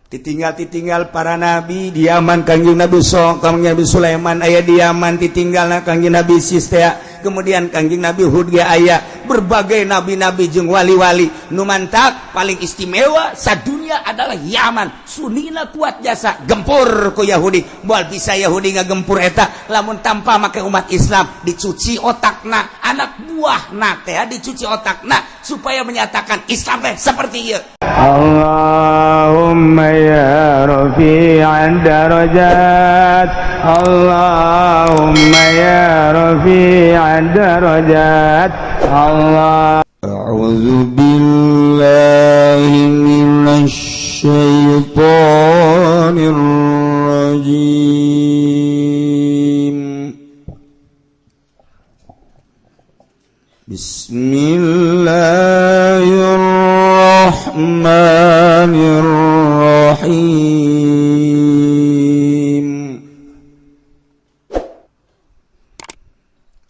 ditinggal para nabi di Yaman Kangjeng Nabi Nabi Sulaiman aya di Yaman ditinggalna Kangjeng Nabi Sistea kemudian Kangjeng Nabi Hud ge aya berbagai nabi-nabi jeung wali-wali nu mantap paling istimewa sadunya adalah Yaman sunina kuat jasa gempur ku Yahudi moal bisa Yahudi ngagempur eta lamun tanpa make umat Islam dicuci otakna anak buahna teh dicuci otakna supaya menyatakan Islam teh seperti ieu Allahumma ya rafi'ad darajat Allahumma ya rafi'ad darajat Allah A'udzu billahi minasy syaithanir rajim Bismillahirrahmanirrahim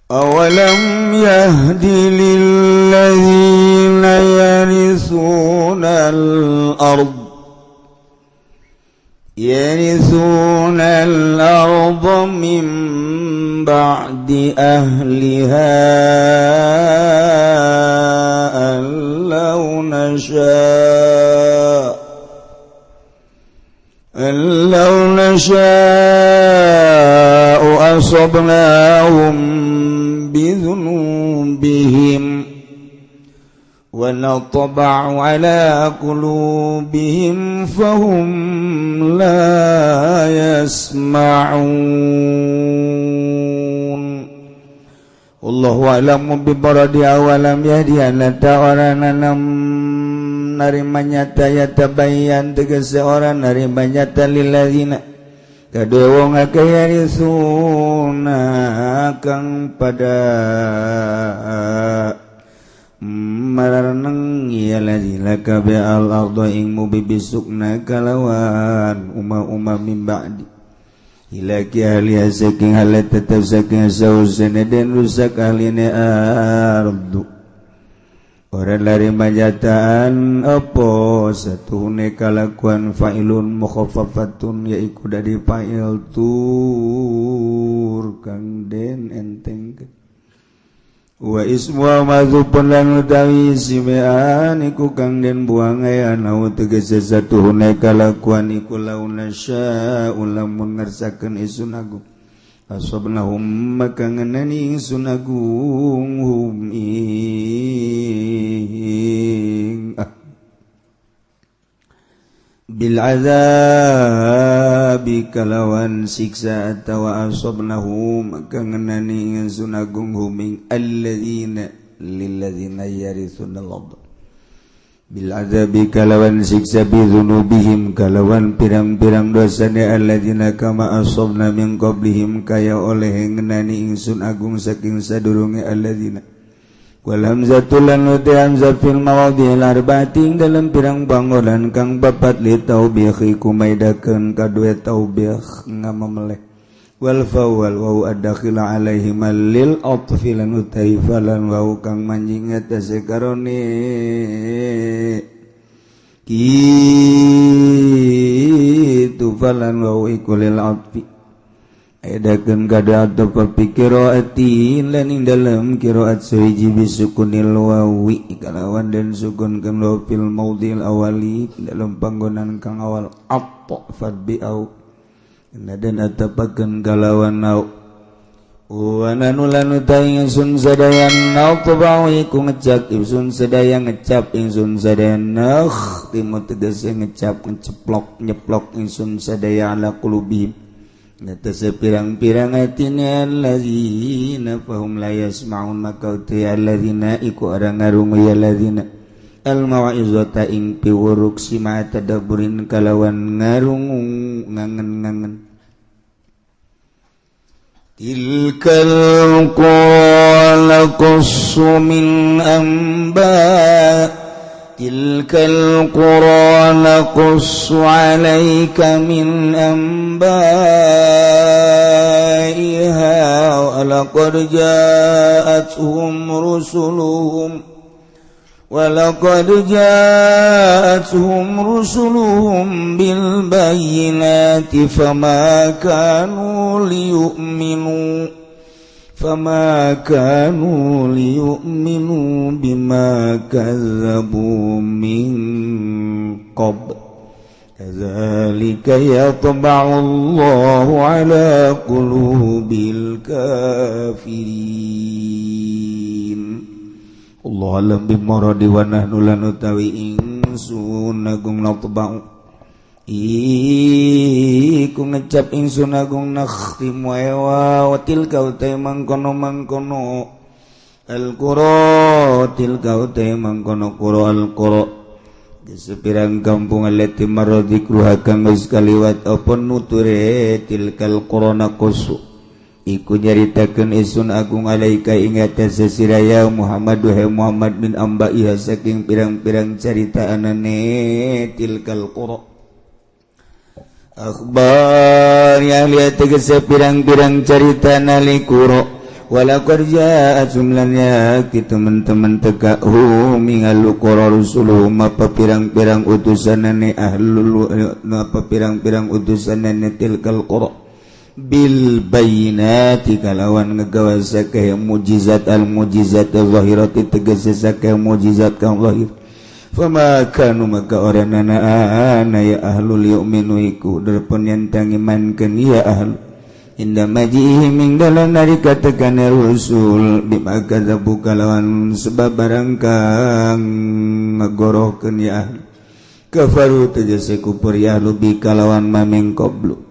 Awalam yahdi lilladzina yarisuna al-ardha min ba'di ahliha law nasha'u asabnahum bidhunubihim wa nataba'u ala qulubihim fahum la yasma'un Allahu a'lamu bi baradi awalam yahdi anata orananam narima nyata yatabayyan tegese orang narima nyata lilladzina kadue wong akeh yarisuna kang pada maraneng ya ladzina kabe al ardo ing mubibisukna kalawan umma min ba'di ilaki ahli saking halat tetap saking sausana den rusak ahline ardu orang lari majataan apa satuhune kalakuan fa'ilun mukhaffafatun yaiku dari fa'il tur kang den enteng wa ismu mazupun lan utawi simean iku kang den buang ayana tegese satuhune kalakuan iku launa sya'u lamun ngarsakeun isun agung asabnahum maka ngenani ingsun agung hum ing bil azabi kalawan siksa atawa asabnahum maka ngenani ingsun agung hum ing alladzina lilladzina yarithuna al-ardh bil azabi kalawan siksa bi dzunubihim kalawan pirang-pirang dosane alladzina kama asabna min qablihim kaya oleh ngenani ingsun agung saking sadurunge alladzina wal hamzatul lan hamzah fil mawadhi'il arba'ati dalam pirang panggonan kang papat li taubih kumaidakeun kadue taubih ngamameleh wal fawal wa adakhila alaihim lil atfilan utaifalan wa kang manjing atase karone kitu falan wa ikulil atfi edakeun kada atau perpikiraatin lan ing dalam qiraat suhiji bisukunil wawi kalawan dan sukunkeun wa fil maudhil awali dalam panggonan kang awal apa fadbi au dan atapakeun kalawan nau wa nanulan utaing ingsun sadayan nau tabau iku ngecap ingsun sadaya ngecap ingsun sadayan nakh timut tegese ngecap ngeceplok nyeplok ingsun sadaya ala qulubihim natase pirang-pirang atine alladzina fahum la yasma'un maka uti alladzina iku orang ngarungu ya alladzina al mau'izata ing piwuruk sima tadabburin kalawan ngarungu ngangen-ngangen tilkal qala qassu min tilkal qur'ana qassu 'alaika min anba'iha wa laqad ja'atuhum rusuluhum walaqad ja'atuhum rusuluhum bil bayyinati fama kanu liyu'minu bima kazzabu min qabl kadzalika yatba'u Allahu 'ala qulubil kafirin. Allah alam bimoradi wa nahnu lan utawi ingsun agung natba'u iku ngecap ingsun agung nakhtim wa tilka utai mangkono al-qura tilka utai mangkono qura al-qura sepirang kampung alati maradhikruha kang wis kaliwat apa nuture tilkal qura naqsu iku nyaritakeun isun agung alaika ing atase siraya Muhammad wa Muhammad bin amba'iha saking pirang-pirang caritaanane tilkal qura akhbar yang lihat tegese pirang-pirang carita nali qura walaqad ja'at jumlanya ki teman-teman teka mingal qura rusuluhum apa pirang-pirang utusanane ahlul apa pirang-pirang utusanane tilkal qura bil bayyinati kalawan ngagawa sakeh mujizat al mujizat zahirati tegese sakeh mujizat kang zahir fama kanu maka orangana ana ya ahlul yu'minu iku derpun yantang imankeun ya ahl inda majihi min dalan narika tekane rusul bima kadzabu kalawan sebab barang kang ngagorohkeun ya ahl kafaru tegese kufur ya ahlu bi kalawan maming qablu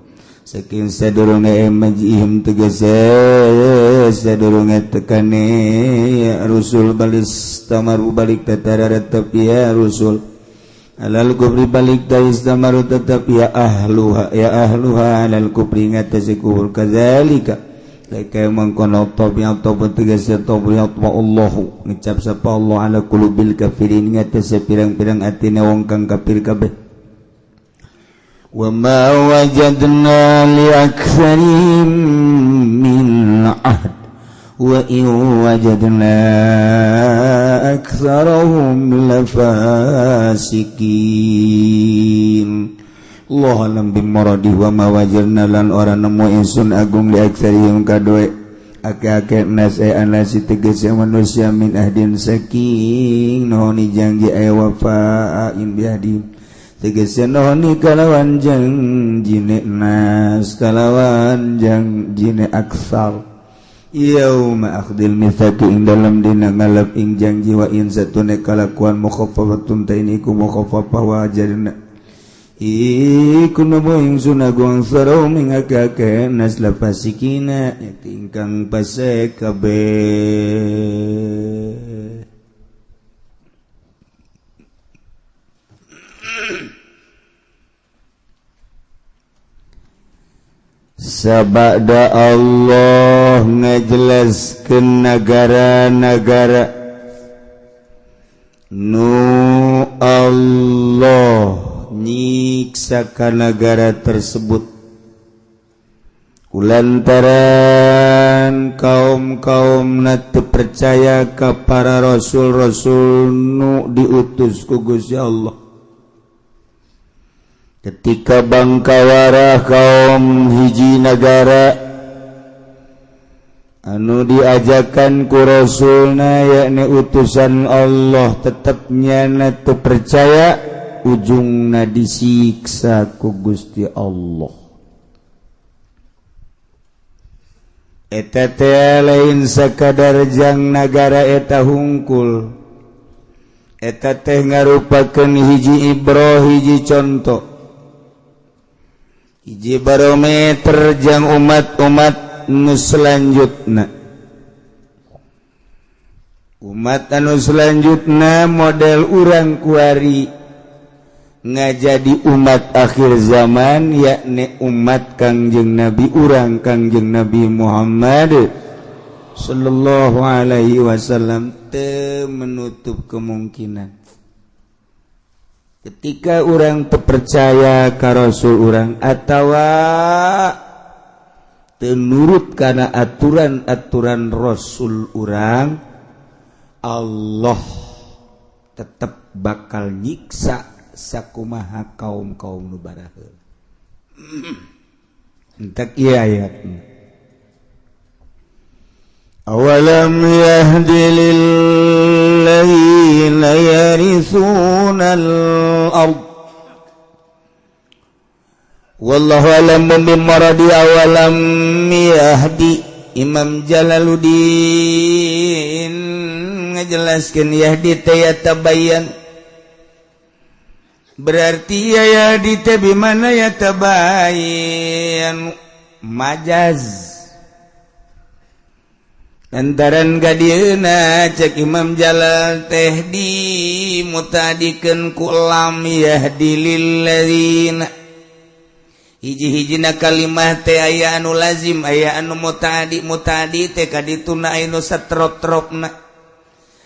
saking sadurunge majihim tegese sadurunge tekane ya rusul balis tamaru balik tatara tetap ya rusul alal kubri balik tamaru tetap ya ahluha alal kubri ngatasi kubur kadzalika laka mangkono tabiat tabat tegese tabiat wa Allahu ngecap sapa Allah ala qulubil kafirin ngatasi pirang-pirang atine wong kang kafir kabeh wa ma wajadna li aktsarihim min ahd wa in wajadna aktsarahum lafasikin. Allah alam bimoradi wa ma wajadna lan ora nemu insun agung li aktsarihim kadoe ake-ake nas anasi tegese manusia min ahdin saking nohoni janji ay wafa'in bihadim tegese nohoni kalawan janjine nas kalawan janjine aksar yauma akhdil mitsaqi ing dalam dina ngalap ing janji wa in satune kalakuan mukhaffafatun tainiku mukhaffafah wa jarna iku nemu ing sunagung sarau ing akake nas lafasikina tingkang pasek kabeh. Sabada Allah ngajelaskeun negara-negara nu Allah nyiksa ka negara tersebut kulantaran kaum-kaumna teu percaya ka para rasul-rasul nu diutus ku Gusti Allah. Ketika bangkawarah kaum hiji negara anu diajakan ku rasulna yakni utusan Allah tetep nyana teu percaya ujungna disiksa ku Gusti Allah. Eta teh lain sakadar jang nagara eta hungkul, eta teh ngarupakeun hiji ibrah hiji contoh hiji barometer jang umat-umat nu selanjutna. Umat anu selanjutna model urang kuari ngajadi umat akhir zaman yakni umat Kangjeng Nabi urang Kangjeng Nabi Muhammad sallallahu alaihi wasallam teu menutup kemungkinan ketika orang terpercaya ka rasul orang atawa tenurut kana aturan-aturan rasul orang Allah tetap bakal nyiksa sakumaha kaum-kaum nu baraheul. Entek ieu ayat. Awalam yahdi lil ladzina yaritsunal ard wallahu alam bimaradi awalam yahdi Imam Jalaluddin ngajelaskeun yahdi teh yatabayyan berarti yahdi teh bimana yatabayyan majaz lantaran gadieuna cek Imam Jalal teh di mutadikeun ku lam yahdi lil ladzina hiji-hijina kalimah teh aya anu lazim aya anu mutadi teh kadituna anu satrop-tropna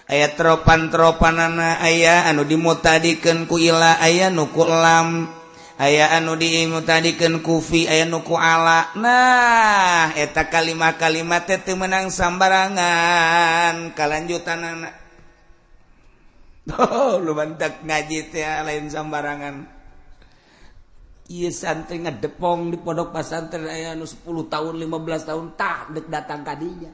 aya tropan-tropanana aya anu dimutadikeun ku ila aya nu ku lam aya anu dimutadikeun ku fi aya nu ku ala. Nah eta kalimah-kalimat teh teu meunang sambarangan kalanjutanana. Lu bantak ngaji teh lain sambarangan. Iya santri ngedepong di pondok pesantren aya anu 10 tahun 15 tahun tak dek datang kadinya.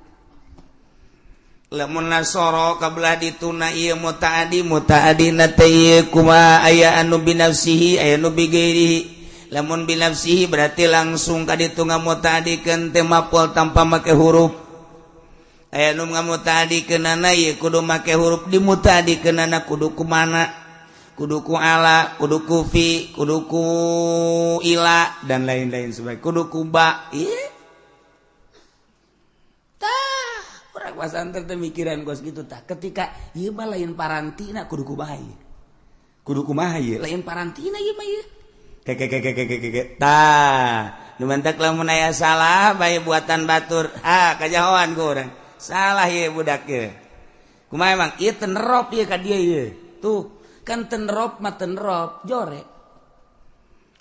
Lamun nasoro kabelah dituna ieu mutaadi na teh ieu kumaha aya anu binafsihi aya anu bigairihi. Lamun binafsihi berarti langsung kaditu ngamutaadikeun teh maf'ul tanpa make huruf. Aya anu ngamutaadikeunana ieu kudu make huruf dimutaadikeunana kudu kumana? Kudu ku ala, kudu ku fi, kudu ku ila dan lain-lain sebagainya. Kudu ku ba. Tah, urang pasantren teh mikiran gos gitu tah. Ketika ieu mah lain parantina kudu ku bae. Kudu kumaha ieu? Lain parantina ieu mah ieu. Tah, nu mantak lamun aya salah bae buatan batur. Kajahoan ku urang. Salah ieu budak ieu. Kumaha emang ieu teu nerop ieu ka dieu ieu. Tuh kan tenrop mah tenrop jore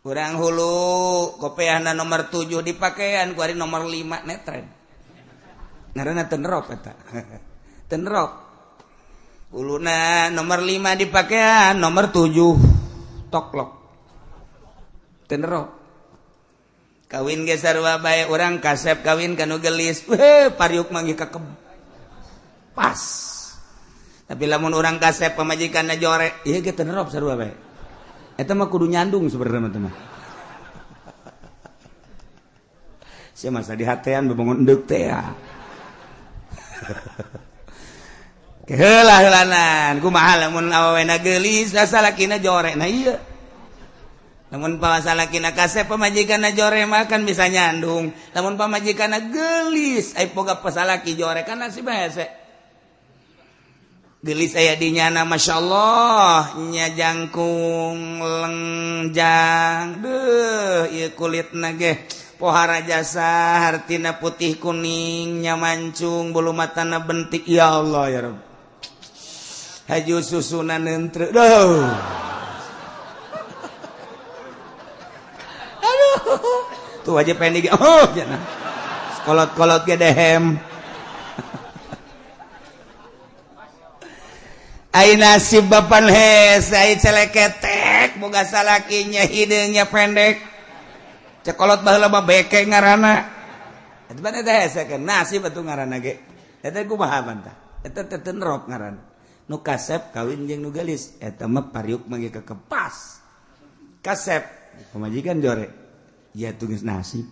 urang hulu kopeahna nomor 7 dipakean ku ari nomor 5 netren ngaranna tenrop eta tenrop huluna nomor 5 dipakean nomor 7 toklok tenrop kawin ge sarua bae urang kasep kawin kanu gelis pariuk manggi kakeb pas. Tapi lamun orang kasep pamajikanna jore, ieu ge teu nerop sarua bae. Eta mah kudu nyandung sebenarnya mah. Sia masa dihatean bebangun endeup teh ya. Keheula-heulanan, kumaha lamun awewena geulis asa lakina jore. Nah ieu. Lamun pasalakina kasep pamajikanna jore mah kan bisa nyandung. Lamun pamajikanna geulis aya boga pasalaki jore kan nasib hese. Gelis aya dinyana masyaallah nya jangkung lengjang ieu kulitna ge pohara jasa hartina putih kuning nya mancung bulu matana bentik ya Allah ya Rabb haju susuna neuntreu aduh tuh aja pendek cenah kolot-kolot ge dehem. Ai nasib bapan hes, ai celeketek, boga salakinya hidungnya pendek. Cekolot baheula mah beke ngaranna. Eta mah eta hese kan nasib atuh ngaranna ge. Eta kumaha mantah? Eta teh tenrop ngaranna. Nu kasep kawin jeung nu gelis, eta mah pariuk mangge kekepas. Kasep pamajikan jore. Ya tugas nasib.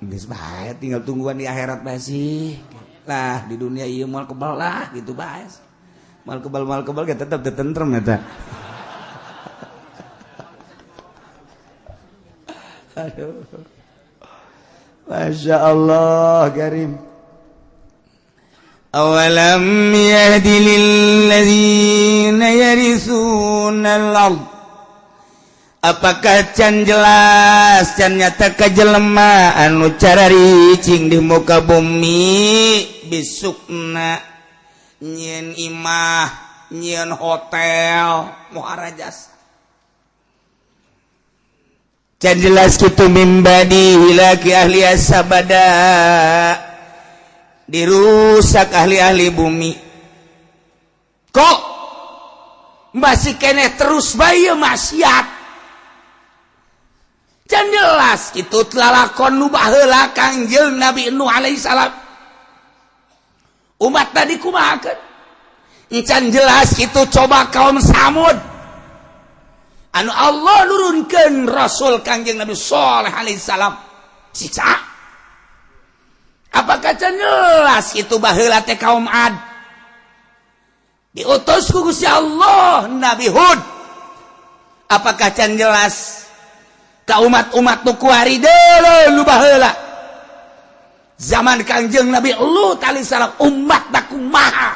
Geus bae tinggal tungguan di akhirat bae sih. Lah di dunia ieu moal kebal lah gitu bae. Mal kebal kita tetap tentrem eta. Aduh. Masya Allah karim. Awalam yahdi lil ladzina yaritsunal ard. Apakah can jelas can nyata ka jelema anu cararicing di muka bumi bisukna nyieun imah, nyieun hotel, muharajas. Can jelas kitu mimbadi hilaki ahli asabada dirusak ahli-ahli bumi. Kok masih kene terus bayi maksiat can jelas itu telah lakon nu baheula Kangjeng Nabi Nuh alaihi salam umat tadi kumahakeun can jelas itu coba kaum Samud anu Allah nurunkeun Rasul Kangjeng Nabi Shalih alaihi salam siksa apakah can jelas itu baheula teh kaum Ad diutus ku Gusti Allah Nabi Hud apakah can jelas ka umat-umat nu kuari deuleu nu baheula zaman Kangjeng Nabi Lut alaihi salam umat da kumaha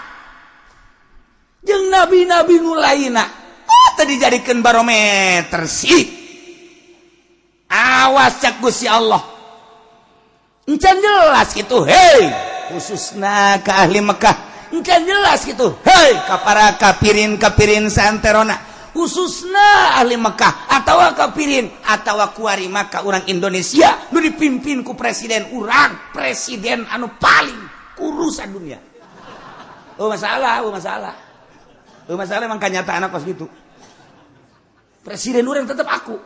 jeung nabi-nabi nu lainna teu dijadikeun barometer sih awas cak Gusti Allah encan jelas gitu hei khususna ka ahli Mekah encan jelas gitu hei ka para kapirin santerona khususna ahli Mekah atawa kapirin atawa kuari maka urang Indonesia nu dipimpin ku presiden urang presiden anu paling kurus dunia masalah emang kenyataan kos gitu presiden urang tetap aku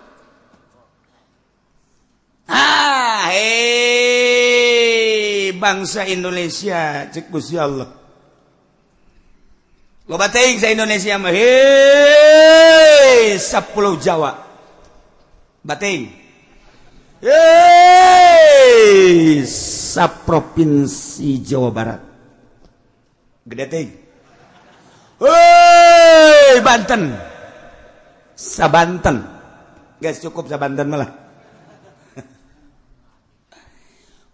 hei bangsa Indonesia cek Gusti Allah loba teuing sa Indonesia mah hei 10 Jawa bating hei saprovinsi Jawa Barat gede teuing hei Banten sabanten guys cukup sabanten malah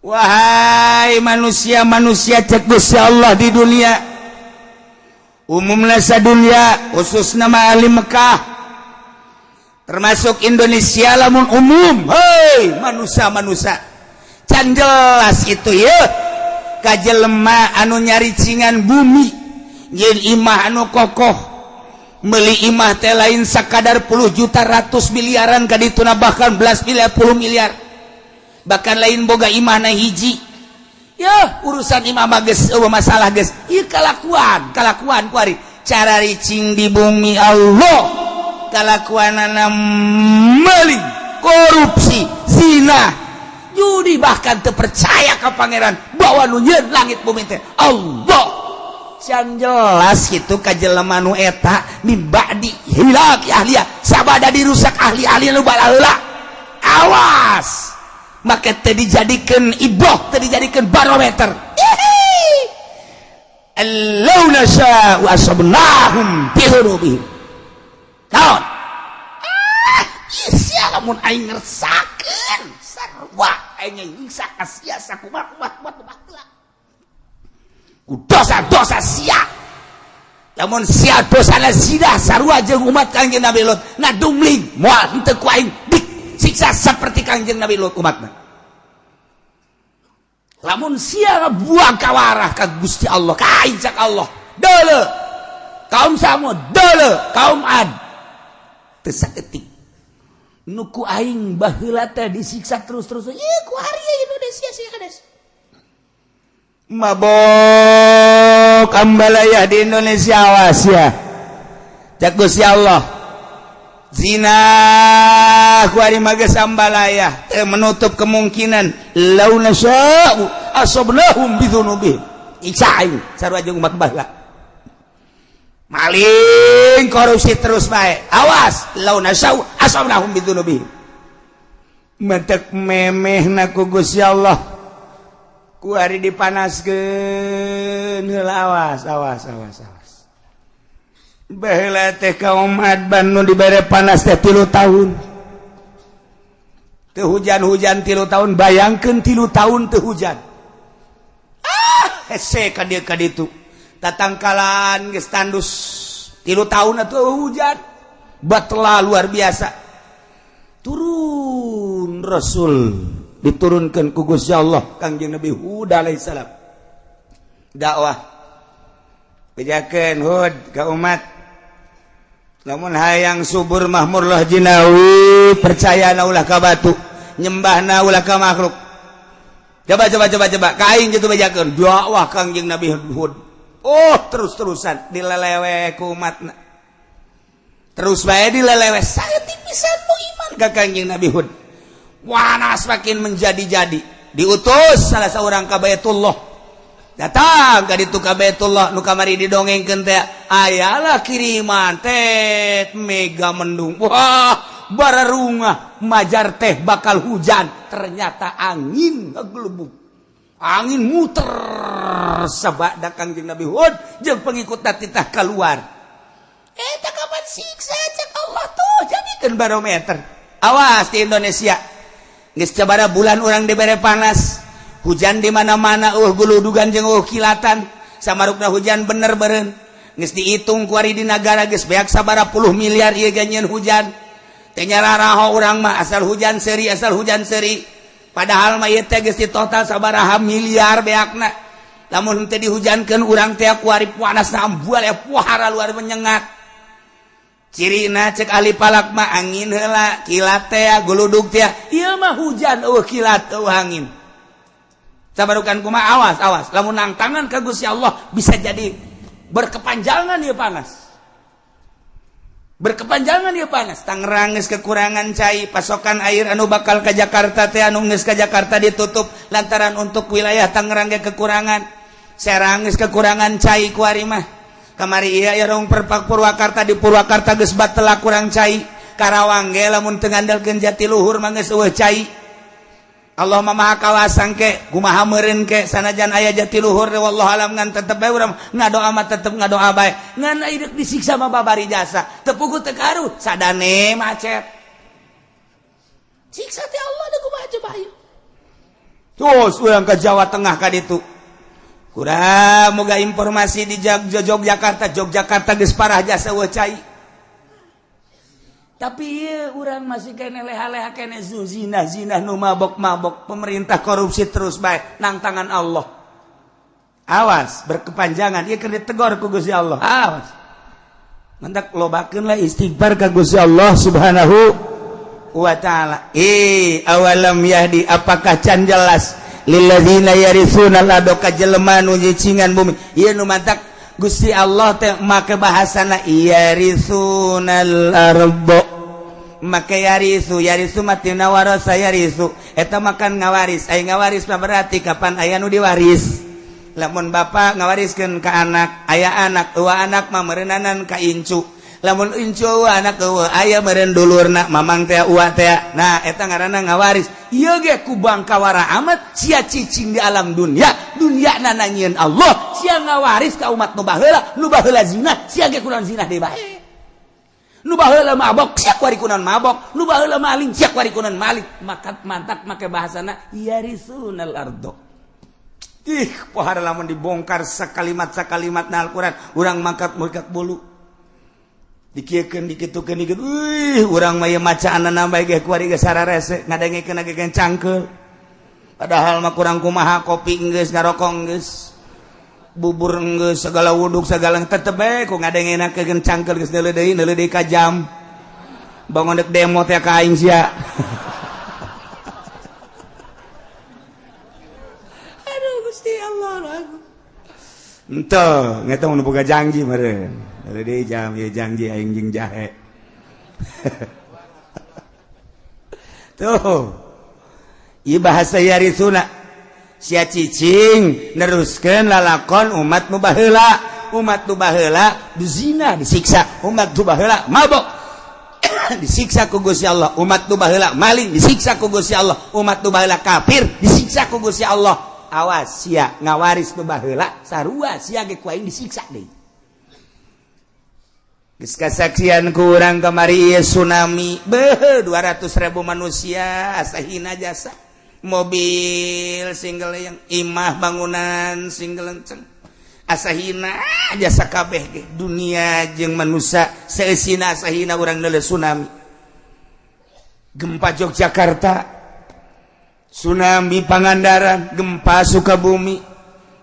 wahai manusia-manusia cek Gusti Allah di dunia umumna sadunya khusus nama ahli Mekah termasuk Indonesia lamun umum hei manusia-manusia can jelas itu ya kajelema anu nyari cingan bumi yen imah anu kokoh meuli imah teh lain sakadar puluh juta ratus miliaran kadituna bahkan belas miliar puluh miliar bahkan lain boga imah na hiji ya urusan imam geus masalah geus ieu kalakuan kuari cara ricing di bumi Allah kalakuanana meuli korupsi zina judi bahkan teu percaya ka pangeran bahwa nu nyieun langit bumi teh Allah can jelas kitu ka jelema nu eta mibadi hilaki ahliya sabada dirusak ahli-ahli nu balaheula awas maka teu dijadikeun iboh teu dijadikeun barometer allau nasya'u asabnahum bihurubihim naon sia lamun aing ngersakeun sarua aing nyiksa ka sia sakumaha ku dosa-dosa sia lamun sia dosana zina sarua jeung umat Kangjeng Nabi Lut ngadumling moal henteu ku aing siksa seperti Kangjeng Nabi Lut umatna lamun sia buang kawarah ka Gusti Allah ka aing cak Allah deuleu kaum Samud deuleu kaum Ad teu saeutik nu ku aing baheula teh disiksa terus-terus ieu ku hari Indonesia sia kades mabok ambalaya di Indonesia awas ya cak Gusti Allah zina kuari mages ambalaya menutup kemungkinan launa sya'u asabnahum bidzunubihim iksain sarua jeung umat baheula maling korupsi terus bae awas launa sya'u asabnahum bidzunubihim mentek memehna ku Gusti Allah kuari dipanaskeun heula awas baheula teh kaum Ad nu dibere panas teh 3 tahun teu hujan 3 tahun bayangkeun 3 tahun teu hujan hese ka dieu ka ditu tatangkalan geus tandus 3 tahun atuh hujan batla luar biasa turun Rasul diturunkan ku Gusti Allah Kangjeng Nabi Hud alaihi salam dakwah bejakeun Hud ka umat lamun hayang subur mahmur lah jinawi percayana ulah ka batu nyembahna ulah ka makhluk coba ka aing kitu bejakeun dakwah Kangjeng Nabi Hud terus-terusan dilelewe ku umatna terus bae dilelewes saya tipisan nu iman ka Kangjeng Nabi Hud panas makin menjadi-jadi diutus salah seorang ka Baitullah datang ka ditu ka Baitullah nu kamari didongengkeun teh ayalah kiriman teh mega mendung wah bararungah majar teh bakal hujan ternyata angin ngagelebuk angin muter sabada Kangjeng Nabi Hud jeung pengikutna titah keluar eta kapan siksa cek Allah tuh jadikeun barometer awas di Indonesia geus sabaraha bulan urang dibere panas hujan di mana-mana guludugan jeung kilatan samarukna hujan bener beureun geus dihitung ku ari di nagara geus beak sabaraha puluh miliar ieu ganyeun hujan teh nyararaho urang mah asal hujan seuri padahal mah ieu teh geus total sabaraha miliar beakna lamun teu dihujankeun urang teh ku ari panasna ambual pohara luar menyengat cirina cek ahli palak mah angin heula kilat teh guludug teh ieu mah hujan kilat angin sabarukan kumaha awas lamun nang tangan ka Gusti Allah bisa jadi berkepanjangan ieu panas Tangerang geus kekurangan cai pasokan air anu bakal ka Jakarta teh anu geus ka Jakarta ditutup lantaran untuk wilayah Tangerang ge kekurangan Serang geus kekurangan cai ku ari mah kamari ieu rong Purwakarta di Purwakarta geus batela kurang cai Karawang ge lamun teu ngandalkeun Jatiluhur mah geus eueuh cai Allah maha kawasan ke kumaha meureun ke sanajan aya Jatiluhur wallahu alam ngan tetep bae urang ngadoa mah tetep ngadoa bae ngan ieu disiksa mah babari jasa teu puguh teu karu sadane macet siksa teh Allah da kumaha coba ieu terus urang ka Jawa Tengah ka ditu kurang moga informasi di Yogyakarta geus parah jasa eueuh cai tapi ieu urang masih kene leha-leha kene zina nu mabok-mabok pemerintah korupsi terus bae nang tangan Allah awas berkepanjangan ieu keur ditegor ku Gusti Allah awas mentak lobakeun lah istighfar ka Gusti Allah Subhanahu wa taala awalam yahdi apakah can jelas lilladzina yarithuna al-ardo ka jelema nu nyicingan bumi ieu nu mantak Gusti Allah teh make bahasana yarisunal ardo make yarisu matina warasa yarisu eta makan ngawaris aya ngawaris mah berarti kapan aya nu diwaris lamun bapa ngawariskeun ka anak aya anak eueuh anak mah meureunanan ka incu lamun incu eueuh anak eueuh aya meureun dulurna mamang teh uwa teh nah eta ngaranna ngawaris ieu ge ku bangkawara amat sia cicing di alam dunia nanangieun Allah sia ngawaris ka umat nu baheula zina sia ge kunaon zina deui bae nu baheula mabok sia kuari kunaon mabok nu baheula maling sia kuari kunaon maling maka mantak make bahasana yarisunal ardo pohara lamun dibongkar sakalimat na Al-Qur'an urang mangkat murkat bulu dikiekeun dikitukeun urang mah macaanna bae ge kuari ge sararese ngadengikeun ge cangkeul padahal mah kurang kumaha kopi geus ngarokok geus bubur geus segala wuduk segala tetep bae ku ngadengenakeun cangkeul geus neuleuh deui ka jam bangun dek demo teh ka aing sia aduh Gusti Allah lagu ento ngeta mun boga janji meureun neuleuh deui jam ieu janji aing jeung jahe tuh ieu bahasa yarisuna sia cicing neruskeun lalakon umat nu baheula zina disiksa umat nu baheula mabok disiksa ku Gusti Allah umat nu baheula maling disiksa ku Gusti Allah umat nu baheula kafir disiksa ku Gusti Allah awas sia ngawaris nu baheula sarua sia ge ku aing disiksa deui geus kasaksian ku urang kamari ieu tsunami 200.000 manusia asahina jasa mobil single yang imah bangunan single lenceng asahina jasa kabeh ge dunia jeung manusia seusina asahina urang neuleuh tsunami gempa Yogyakarta tsunami Pangandaran gempa Sukabumi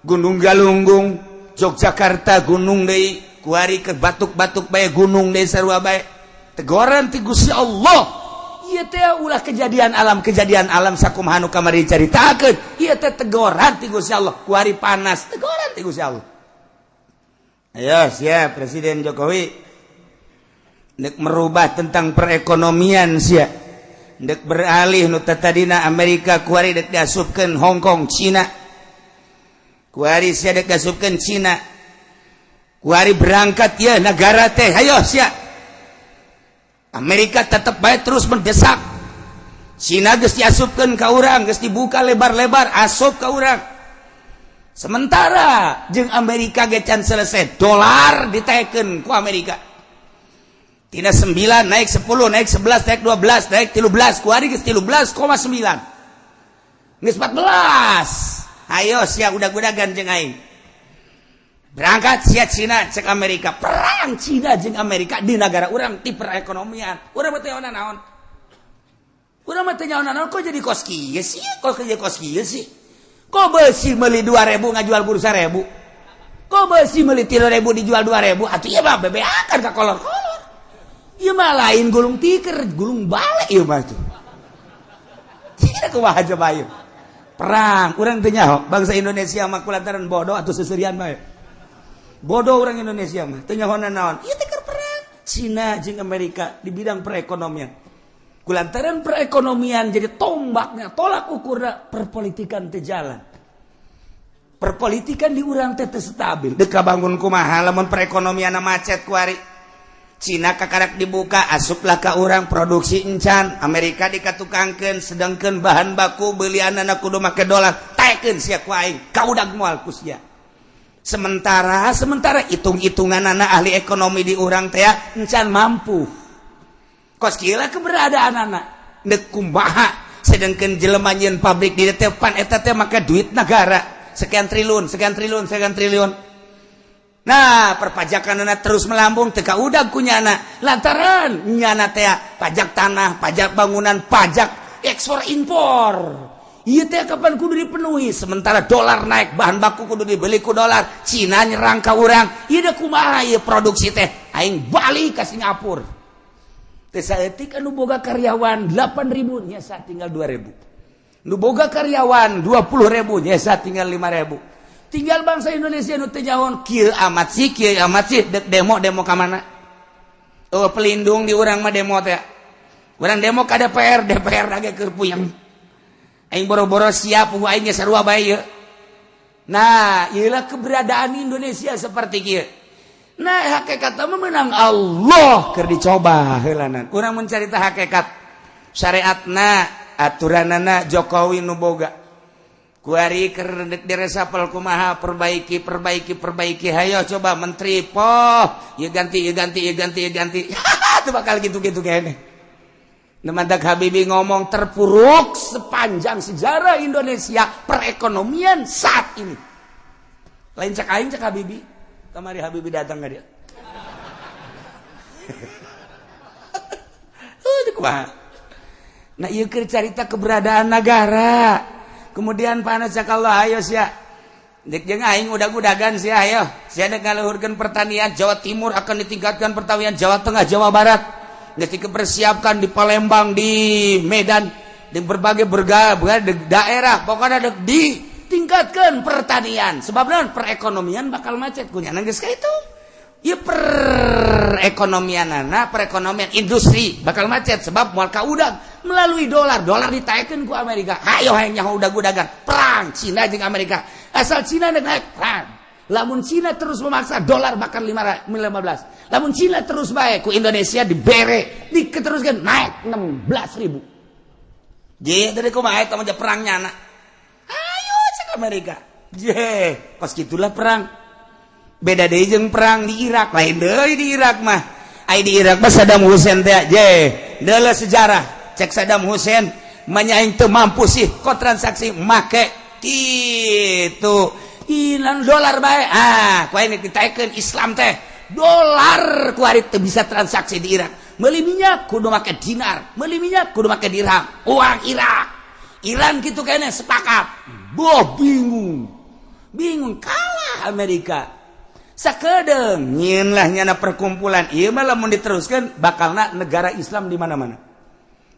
Gunung Galunggung Yogyakarta gunung deui kuari ke batuk-batuk bae gunung deui sarua bae teguran ti Gusti Allah ieu teh ulah kejadian alam sakumaha nu kamari caritakeun ieu teh teguran ti Gusti Allah ku hari panas teguran ti Gusti Allah ayo siap Presiden Jokowi Nek merubah tentang perekonomian sia dek beralih nu tadina Amerika kuari dek diasupkeun Hongkong Cina kuari sia dek diasupkeun Cina kuari berangkat ya negara teh hayo sia Amerika tetep bae terus mendesak Cina geus diasupkeun ka urang geus dibuka lebar-lebar asup ka urang sementara jeung Amerika ge can selesai dolar ditaekeun ku Amerika tina 9 naik 10 naik 11 naik 12 naik 13 kuari geus 13,9 geus 14 ayo sia udag-udagan jeung aing berangkat sia Cina cek Amerika perang Cina jeung Amerika di negara urang ti perekonomian urang teh naon urang teh naon kok jadi kos kieu sih kok jadi kos kieu sih kok beusi meuli 2.000 ngajual bursa 1.000 kok beusi meuli 3.000 dijual 2.000 atuh ieu mah bebeakan ka kolor-kolor ieu mah lain gulung tikar gulung balik ieu mah tuh tidak kumaha aja bayu perang urang teu nyaho bangsa Indonesia mah kulantaran bodoh atuh seserian bae bodoh orang Indonesia mah teu nyaho naon ieu teh keur perang Cina jeung Amerika di bidang perekonomian kulantaran perekonomian jadi tombaknya tolak ukurna perpolitikan teu jalan perpolitikan di urang teh teu stabil deuk kabangun kumaha lamun perekonomianna macet kuari Cina kakarak dibuka asuplah ka urang produksi encan Amerika dikatukangkeun sedangkeun bahan baku belianana kudu make dolar taekeun sia ku aing kaudag moal ku sia sementara hitung-hitunganana ahli ekonomi di urang teh encan mampu kos kieu keberadaanana neuk kumaha sedangkeun jelema nyieun pabrik di depan eta teh make duit negara sekian triliun nah perpajakanana terus melambung teu kaudag ku nyana lantaran nyana teh pajak tanah pajak bangunan pajak ekspor impor ieu teh kapan kudu dipenuhi sementara dolar naik bahan baku kudu dibeli ku dolar Cina nyerang ka urang ieu da kumaha ieu produksi teh aing balik ka Singapura teh saeutik anu boga karyawan 8.000 nyesa tinggal 2.000 nu boga karyawan 20.000 nyesa tinggal 5.000 tinggal bangsa Indonesia nu teu nyahoan kieu amat sih demo ka mana oh pelindung di urang mah demo teh urang demo ka DPR lagi keur puyeng aing boro-boro siap ku aing sarua bae ieu nah ieulah keberadaan Indonesia seperti kieu nah hakikatna mah menang Allah keur dicoba heulanan urang mencari tah hakikat syariatna aturanana Jokowi nu boga kuari keur diresapel kumaha perbaiki hayo coba menteri poh ieu ganti teu bakal gitu-gitu kene nemandak Habibie ngomong terpuruk sepanjang sejarah Indonesia perekonomian saat ini lain cek aing cek Habibie kamari Habibie datang ka dia kumaha nah ieu keur carita keberadaan negara kemudian panas sakallah ayo sia dek jeung aing udag-udagan sia ayo sia dek ngaluhurkeun pertanian Jawa Timur akan ditingkatkan pertanian Jawa Tengah Jawa Barat geus dipersiapkan di Palembang di Medan di berbagai daerah pokoknya dek ditingkatkan pertanian sebab naon perekonomian bakal macet kunya geus ka itu ieu perekonomian industri bakal macet sebab moal kaudag melalui dolar ditaekeun ku Amerika hayo hayang nyaho udag-udagan perang Cina jeung Amerika asal Cina naik perang lamun Cina terus memaksa dolar bakal 15 lamun Cina terus bae ku Indonesia dibere diketeruskeun naik 16.000 je dari kumaha eta mah perang nyana ayo cek Amerika je pas gitulah perang beda deui jeung perang di Irak lain deui di Irak mah ai di Irak mah Saddam Hussein teh je deuleu sejarah cek Saddam Hussein manyaing teu mampu sih kok transaksi make kitu ilang dolar bae ku ini ditaekeun Islam teh dolar ku ari teu bisa transaksi di Irak meuli minyak kudu make dinar meuli minyak kudu make dirham uang Iran kitu kene sepakat boh bingung kalah Amerika sakedeung nyieun lah nyana perkumpulan ieu mah lamun diteruskeun bakalna negara Islam di mana-mana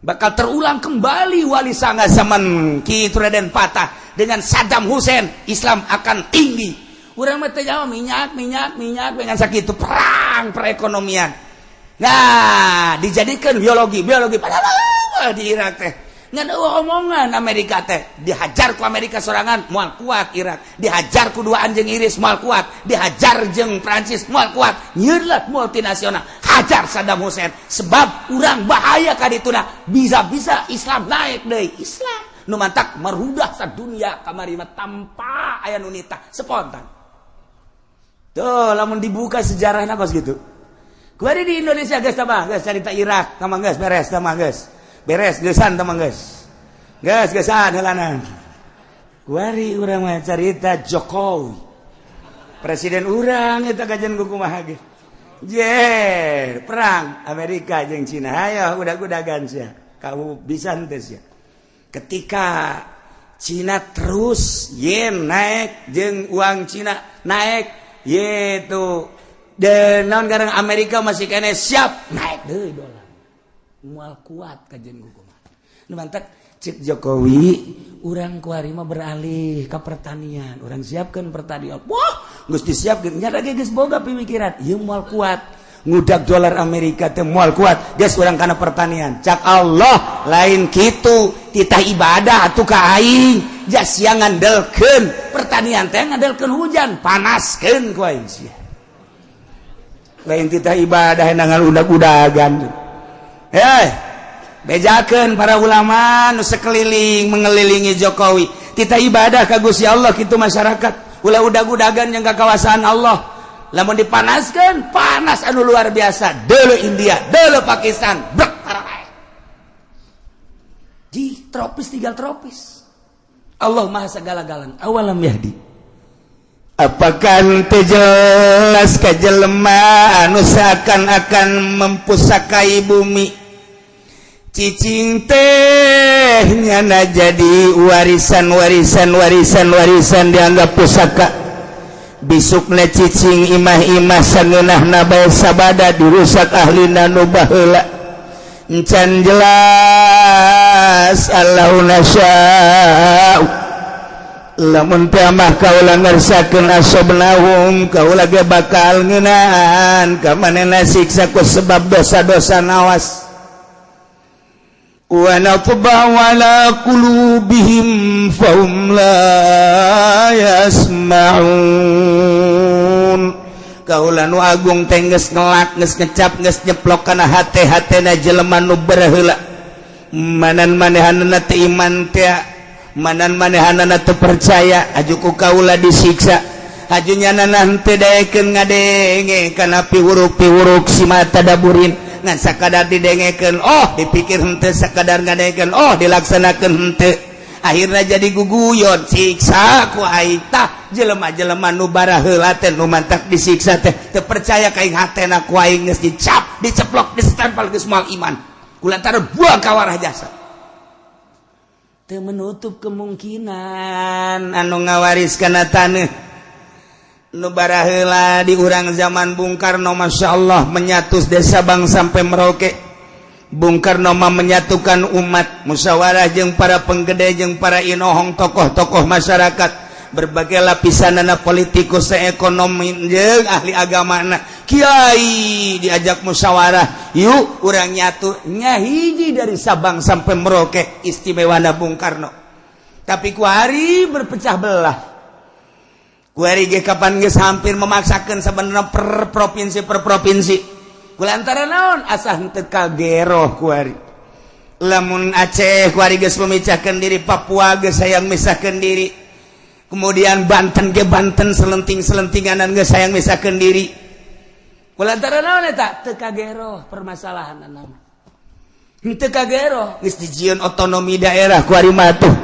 bakal terulang kembali wali sanga zaman kitu Raden Patah dengan Saddam Hussein Islam akan tinggi urang mah teh minyak dengan sakitu perang perekonomian Nah dijadikan biologi padahal di Irak teh ngan omongan Amerika teh dihajar ku Amerika sorangan moal kuat Irak, dihajar ku dua anjing Inggris moal kuat, dihajar jeung Prancis moal kuat, nyeulat multinasional hajar Saddam Hussein sebab urang bahaya ka dituna bisa-bisa Islam naik deui. Islam nu mantak merudah sadunya kamari mah tanpa aya nu nitah spontan. Tuh lamun dibuka sejarahna kos gitu. Kuari di Indonesia geus tah geus carita Irak tamang geus beres tamang geus. Beres geusan tamang geus. Geusan heulana. Kuari urang mah carita Jokowi. Presiden urang eta kajen kumaha ge. Perang Amerika jeung Cina. Hayo udah-udagan sia. Kamu bisa teh sia. Ketika Cina terus yen naik jeung uang Cina naik yaitu dan non garang Amerika masih kene siap naik deui dolar moal kuat kajen kumaha nu mantak cik Jokowi urang kuari mah beralih ka pertanian urang siapkeun pertanian wah geus disiapkeun nya lagi geus boga pemikiran ieu moal kuat ngudag dolar Amerika teh moal kuat geus urang kana pertanian cak Allah lain kitu titah ibadah atuh ka aing jas siang ngandelkeun pertanian teh ngandelkeun hujan panaskeun ku aing sia lain titah ibadah nangan udag-udagan bejakeun para ulama nu sekeliling mengelilingi Jokowi titah ibadah ka Gusti Allah kitu masyarakat ulah udag-udagan jeung kakawasan Allah lamun dipanaskeun panas anu luar biasa deuleu India deuleu Pakistan brek tarakai di tropis tinggal tropis Allah maha segala-galana awalam yahdi apakah teu jelas ka jelema anu seakan-akan mempusakai bumi cicing teh nyana jadi warisan dianggap pusaka bisukna cicing imah-imah sangeunahna bae sabada dirusak ahlina nu baheula encan jelas Allahuna sya'u lamun teh mah kaula ngersakeun asobnahum kaula ge bakal ngeunaan ka manehna siksa ku sebab dosa-dosa nawas wa natba'u ala qulubihim fahum la yasma'un kaula nu agung teh geus ngelak geus ngecap geus nyeplok kana hate-hatena jelema nu baraheula manan manehanna teh iman teh manan manehanana teu percaya ajuku kaula disiksa ajunya nanah teu daekeun ngadenge kana piwuruk-piwuruk si mata daburin ngan sakadar didengekeun dipikir henteu sakadar ngadengekeun dilaksanakeun henteu akhirna jadi guguyon siksa ku aing tah jelema-jelema nu baraheula teh nu mantak disiksa teh teu percaya ka aing hatena ku aing geus dicap diceplok distempel geus moal iman kulantaran buang kawarah jasa teu menutup kemungkinan anu ngawariskeun taneuh nu baraheula di urang zaman Bung Karno masyaallah menyatus desa Bang sampai Merauke Bung Karno mah menyatukan umat musyawarah jeung para penggede jeung para inohong tokoh-tokoh masyarakat berbagai lapisanana politikus ekonomi jeung ahli agamana kiai diajak musyawarah yuk urang nyatu nya hiji dari Sabang sampai Merauke istimewana Bung Karno tapi ku hari berpecah belah ku hari ge kapan geus hampir memaksakeun sabenerna per provinsi kulantaran naon asah henteu kageroh ku hari lamun Aceh ku hari geus memecahkeun diri Papua geus hayang misahkeun diri kemudian Banten ge Banten selenting-selentinganan geus hayang misahkeun diri kulantaran naon eta teu kagero permasalahanna henteu kagero geus dijieun otonomi daerah ku ari mah tuh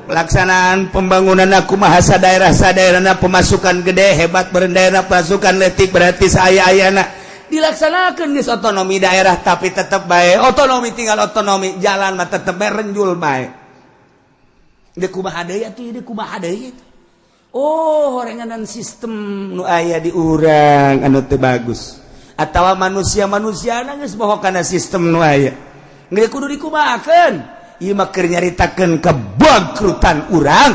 pelaksanaan pembangunan kumaha sadaerah-sadaerahna pemasukan gede hebat berendaerah pasukan letik berarti saaya-ayana dilaksanakeun geus otonomi daerah tapi tetep bae otonomi tinggal otonomi jalan mah tetep bae renjul bae deuk kumaha deui atuh deuk kumaha deui horenganan sistem nu aya di urang anu teu bagus atawa manusia-manusiana geus boho kana sistem nu aya geus kudu dikumahakeun ieu mah keur nyaritakeun kebangkrutan urang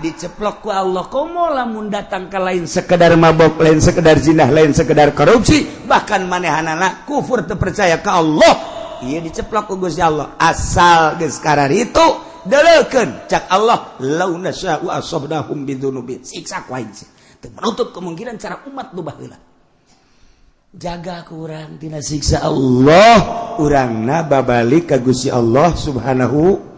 diceplok ku Allah komo lamun datang ke lain sekedar mabok lain sekedar zinah lain sekedar korupsi bahkan manehanana kufur terpercaya ke Allah iya diceplok ku Gusti Allah asal geus karar itu deulekeun cak Allah law nasya'u asabnahum bidzunubin siksa ku aing teu menutup kemungkinan cara umat nu baheula jaga kurang tina siksa Allah urangna babalik ka Gusti Allah subhanahu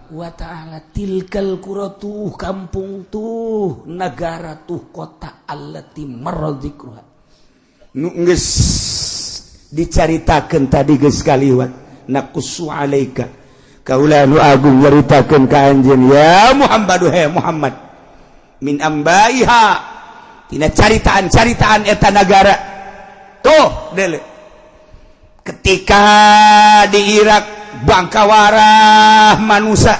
wa ta'ala tilkal quratuh kampung tuh negara tuh kota allati maradzikruha nu geus dicaritakeun tadi geus kaliwat naqussu alaika kaula nu agung nyaritakeun ka anjeun ya Muhammad he Muhammad min ambaiha tina caritaan-caritaan eta negara tuh dele ketika di Irak bangkawarah manusia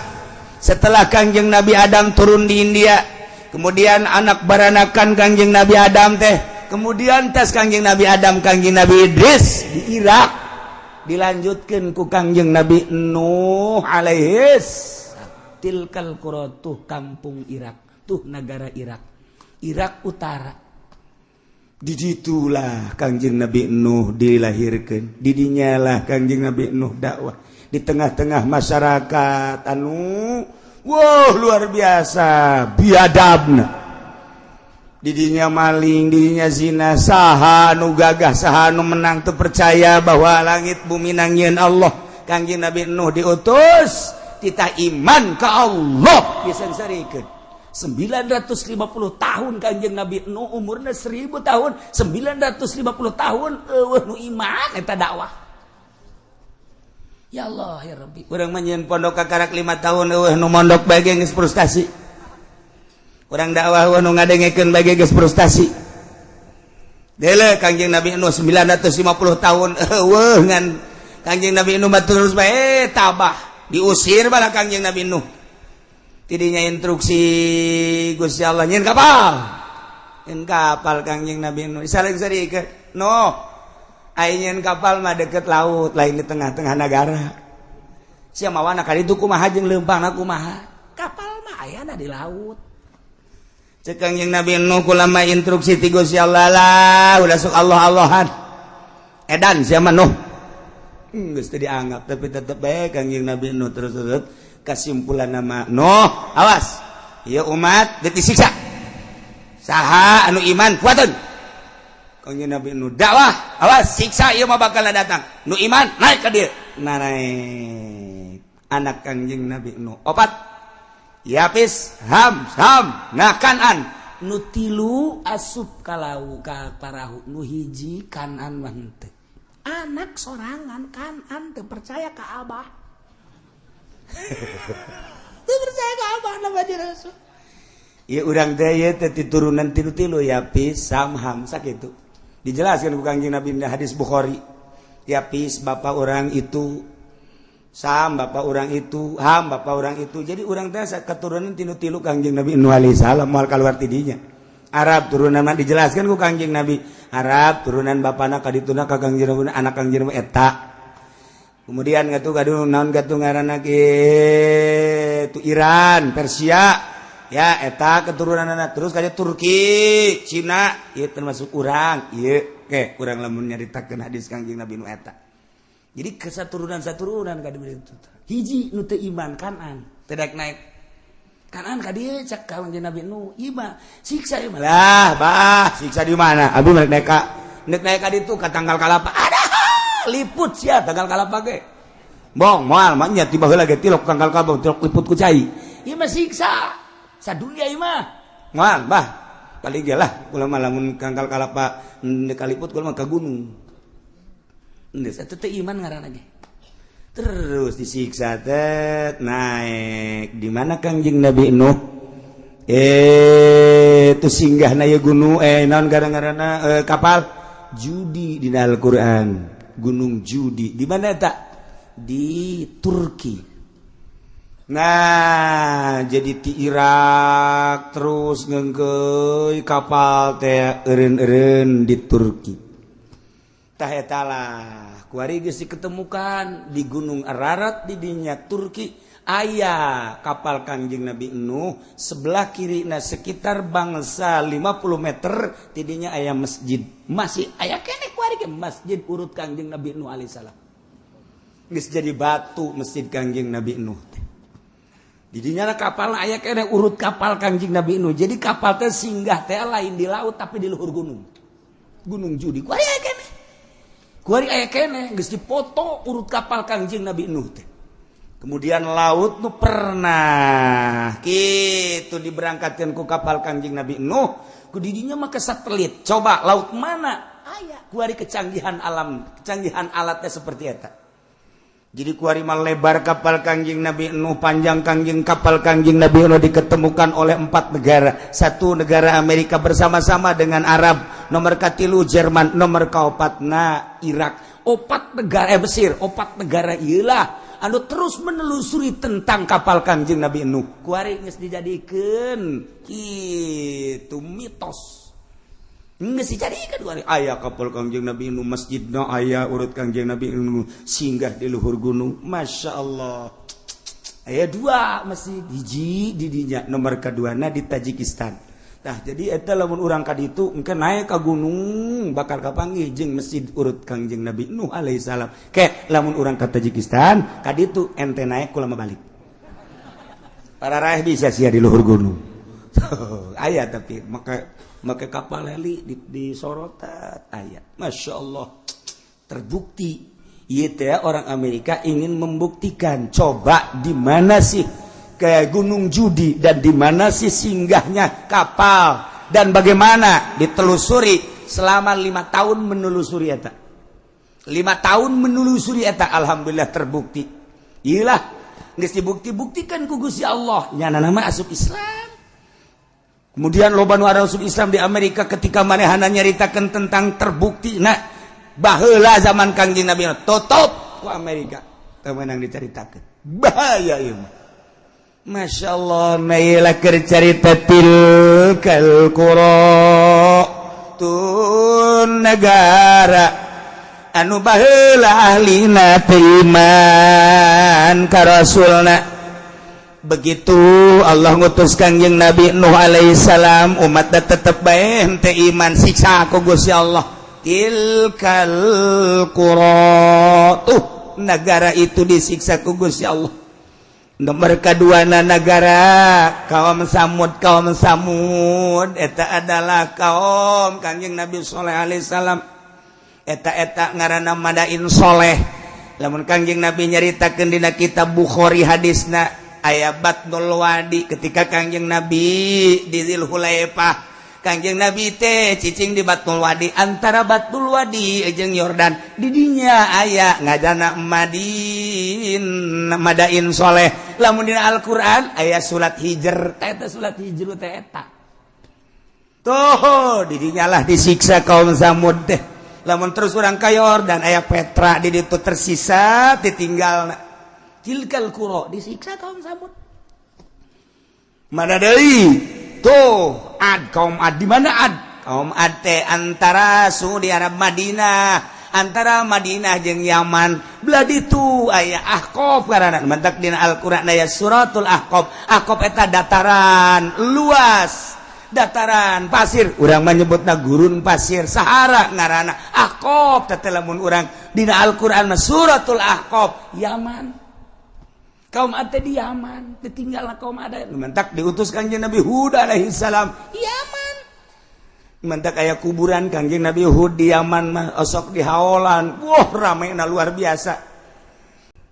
setelah Kangjeng Nabi Adam turun di India kemudian anak baranakan Kangjeng Nabi Adam teh kemudian tes Kangjeng Nabi Adam Kangjeng Nabi Idris di Irak dilanjutkan ku Kangjeng Nabi Nuh alaihis tilkal qura tuh kampung Irak tuh negara Irak utara. Di situlah Kangjeng Nabi Nuh dilahirkan. Di dinyalah Kangjeng Nabi Nuh dakwah di tengah-tengah masyarakat anu wah luar biasa biadabna. Di dinya maling, di dinya zina, saha anu gagah, saha anu menang teu percaya bahwa langit bumi nangieun Allah. Kangjeng Nabi Nuh diutus tita iman ka Allah disengsarikeun. 950 tahun Kangjeng Nabi Nuh umurna 1000 tahun 950 tahun eueuh nu iman eta dakwah ya Allah ya Rabbi urang mah nyeun pondok kakarak 5 tahun eueuh nu mondok bae geus frustasi urang dakwah eueuh nu ngadengekeun bae geus frustasi deule Kangjeng Nabi Nuh 950 tahun eueuh ngan Kangjeng Nabi Nuh mah terus bae tabah diusir bala Kangjeng Nabi Nuh tidinya instruksi Gusti Allah nyeun kapal Kangjeng Nabi Nuh saling-sarikeun no aya nyeun kapal mah deket laut lain di tengah-tengah negara sia mawana kali itu kumaha jeung leumpangna kumaha kapal mah ayana di laut ceuk Kangjeng Nabi Nuh kulama instruksi ti Gusti Allah lah udah sok Allah-Allahan edan sia mah Nuh geus teu dianggap tapi tetep bae Kangjeng Nabi Nuh terus kesimpulan nama Nuh awas ieu umat geus disiksa saha anu iman kuateun Kangjeng Nabi Nuh dakwah awas siksa ieu mah bakal datang nu iman naik ka dieu naik anak Kangjeng Nabi Nuh opat Yapis Ham nah Kanan nu tilu asup ka laut ka parahu nu hiji Kanan mah henteu anak sorangan Kanan teu percaya ka Abah tu percaya ke abah nama Rasul. Iya urang teh ieu teh turunan tilu-tilu Yapis, Sam, Ham sakitu. Dijelaskan ku Kangjeng Nabi di hadis Bukhari. Yapis bapak orang itu, Sam bapak orang itu, Ham bapak orang itu. Jadi urang teh keturunan tilu-tilu Kangjeng Nabi Nuh alaihi salam moal kaluar ti dinya. Arab turunan mah dijelaskan ku Kangjeng Nabi. Arab turunan bapana kadituna ka Kangjeng Nabi anak Kangjeng Nabi eta. Kemudian gatu gaduh naon gatu ngaranna ge tu Iran, Persia. Ya eta keturunanna terus ka Turki, Cina, ieu termasuk urang. Ieu ke urang lamun nyaritakeun hadis Kangjeng Nabi nu eta. Jadi kesaturunan-saturunan ka ditu. Hiji nu teu iman Kanan, teu daek naik. Kanan ka dieu cak Kangjeng Nabi nu iman, siksa ieu mah. Lah, bah, siksa di mana? Abi naik ka ditu ka tanggal kalapa. Liput sia tanggal kalapa ge. Bong moal mah nya tiba heula ge tilok tanggal kalapa tilok liput ku cai. Ieu mah siksa. Sadunya ieu mah. Moal bah. Paling ge lah kula mah lamun tanggal kalapa kaliput kula mah ka gunung. Geus atuh teh iman ngaranna ge. Terus disiksa teh naik di mana Kangjeng Nabi Nuh? Tu singgahna ieu gunung naon gara-garana kapal Judi dina Al-Qur'an. Gunung Judi di mana tak di Turki. Nah jadi di Irak terus ngeungkeun kapal teh eureun-eureun di Turki. Tah eta lah kuari geus diketemukan di Gunung Ararat di dinya Turki Ayah kapal Kangjeng Nabi Nuh sebelah kiri sekitar bangsa 50 meter tidinya ayah masjid masih ayah kene kuari masjid urut Kangjeng Nabi Nuh alaihissalam geus jadi batu masjid Kangjeng Nabi Nuh didinya kapal ayah kene urut kapal Kangjeng Nabi Nuh jadi kapal teh singgah teh lain di laut tapi di luhur gunung Judi kuari ayah kene geus dipoto urut kapal Kangjeng Nabi Nuh teh. Kemudian laut nu pernah gitu diberangkatkan ku kapal Kangjeng Nabi Nuh ku didinya mah ke satelit coba laut mana aya kuari kecanggihan alatnya seperti eta jadi kuari mah lebar kapal Kangjeng Nabi Nuh panjang kapal Kangjeng Nabi Nuh diketemukan oleh 4 negara 1 negara Amerika bersama-sama dengan Arab nomor katilu Jerman nomor kaopatna Irak 4 negara Mesir 4 negara iyalah anu terus menelusuri tentang kapal Kangjeng Nabi Nuh kuari geus dijadikeun kitu mitos geus dijadikeun kuari aya kapal Kangjeng Nabi Nuh masjidna aya urut Kangjeng Nabi Nuh singgah di luhur gunung masyaallah aya 2 masjid hiji di dinya nomor kaduana di Tajikistan. Nah jadi eta lamun urang ka ditu engke naik ka gunung bakal kapanggih jeung masjid urut Kangjeng Nabi Nuh alaihissalam. Ke lamun urang ka Tajikistan ka ditu ente naik kula balik. Para raih bisa sia di luhur gunung. Aya tapi make kapal heli di sorotan aya. Masyaallah. Terbukti ieu teh orang Amerika ingin membuktikan coba di mana sih ke Gunung Judi dan di mana sih singgahnya kapal dan bagaimana ditelusuri selama 5 tahun menelusuri eta 5 tahun menelusuri eta alhamdulillah terbukti iyalah geus dibukti-buktikan ku Gusti Allah nya nama asup Islam kemudian loba nu asup Islam di Amerika ketika manehana nyaritakeun tentang terbukti baheula zaman Kangjeng Nabi tutup ku Amerika teu meunang dicaritakeun bahaya ieu mah Masya Allah nailah cerita tilkal qura tun negara anu baheula ahlina iman ka rasulna begitu Allah ngutus Kangjeng Nabi Nuh alaihissalam umat tetep bae henteu iman siksa ku Gusti Allah tilkal qura tuh negara itu disiksa ku Gusti Allah. Nomor keduana negara kaum Samud eta adalah kaum Kangjeng Nabi Saleh alaihissalam eta ngaranna Madain Soleh lamun Kangjeng Nabi nyaritakeun dina kitab Bukhari hadisna aya Batnul Wadi ketika Kangjeng Nabi di Zulhulaifah Kangjeng Nabi teh cicing di Batnul Wadi antara Batnul Wadi jeung Yordan di dinya aya ngajana Madain Soleh lamun dina Al-Qur'an aya surat Hijr eta surat Hijr teh eta tuh di dinya lah disiksa kaum Samud teh lamun terus urang ka Yordan aya Petra di ditu tersisa ditinggalna tilkal qura disiksa kaum Samud mana deui tuh kaum Ad di mana Ad? Kaum Ad teh antara suhu di Arab Madinah, antara Madinah jeung Yaman. Belah ditu aya Ahqaf ngaranna. Mantak dina Al-Qur'an aya suratul Ahqaf. Ahqaf eta dataran luas, dataran pasir. Urang mah nyebutna gurun pasir Sahara ngaranna. Ahqaf teh lamun urang dina Al-Qur'an mah suratul Ahqaf Yaman. Kaum Ad di Yaman, ditinggalna kaum Ad. Mentak diutus Kangjeng Nabi Hud alaihissalam Yaman. Mentak aya kuburan Kangjeng Nabi Hud di Yaman mah osok di haolan. Wah, ramena luar biasa.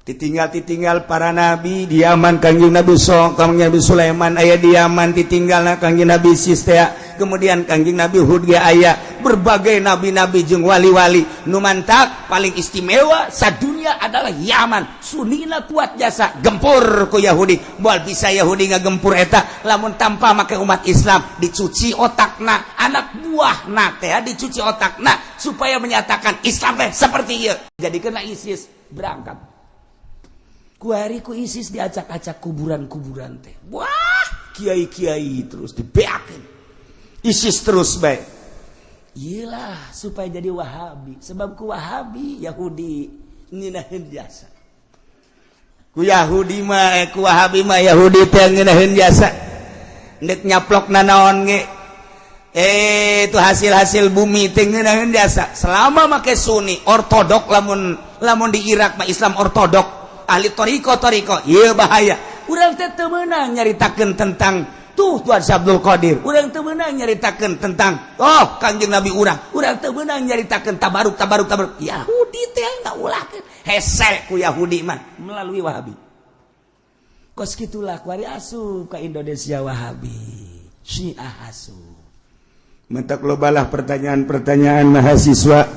Ditinggal para nabi di Yaman Kangjeng Nabi Kangjeng Nabi Sulaiman aya di Yaman ditinggalna Kangjeng Nabi Sistea. Kemudian Kangjeng Nabi Hud ge aya berbagai nabi-nabi jeung wali-wali nu mantak paling istimewa sadunya adalah Yaman. Sunina kuat jasa gempur ku Yahudi. Moal bisa Yahudi ngagempur eta lamun tanpa make umat Islam dicuci otakna anak buahna teh dicuci otakna supaya menyatakan Islam teh seperti ieu. Jadikeunna ISIS berangkat. Kuari ku ISIS diacak-acak kuburan-kuburan teh. Wah, kiai-kiai terus dibeakeun. ISIS terus bae. Iyalah supaya jadi Wahabi. Sebab ku Wahabi Yahudi nginaheun jasa. Yahudi mah ku Wahabi mah Yahudi teh ngeunaheun jasa nek nyaplok nanaon ge itu hasil bumi teh ngeunaheun jasa selama make Sunni ortodok lamun di Irak mah Islam ortodok ahli toriko ieu bahaya urang teh teu meunang nyaritakeun tentang tuh Tuan Abdul Qadir urang teu meunang nyaritakeun tentang Kangjeng Nabi urang teu meunang nyaritakeun tabaruk Yahudi teh ngaulahkeun hese ku Yahudi mah melalui Wahabi kos gitulah kuari asup ka Indonesia Wahabi Syiah asup mentak lobalah pertanyaan-pertanyaan mahasiswa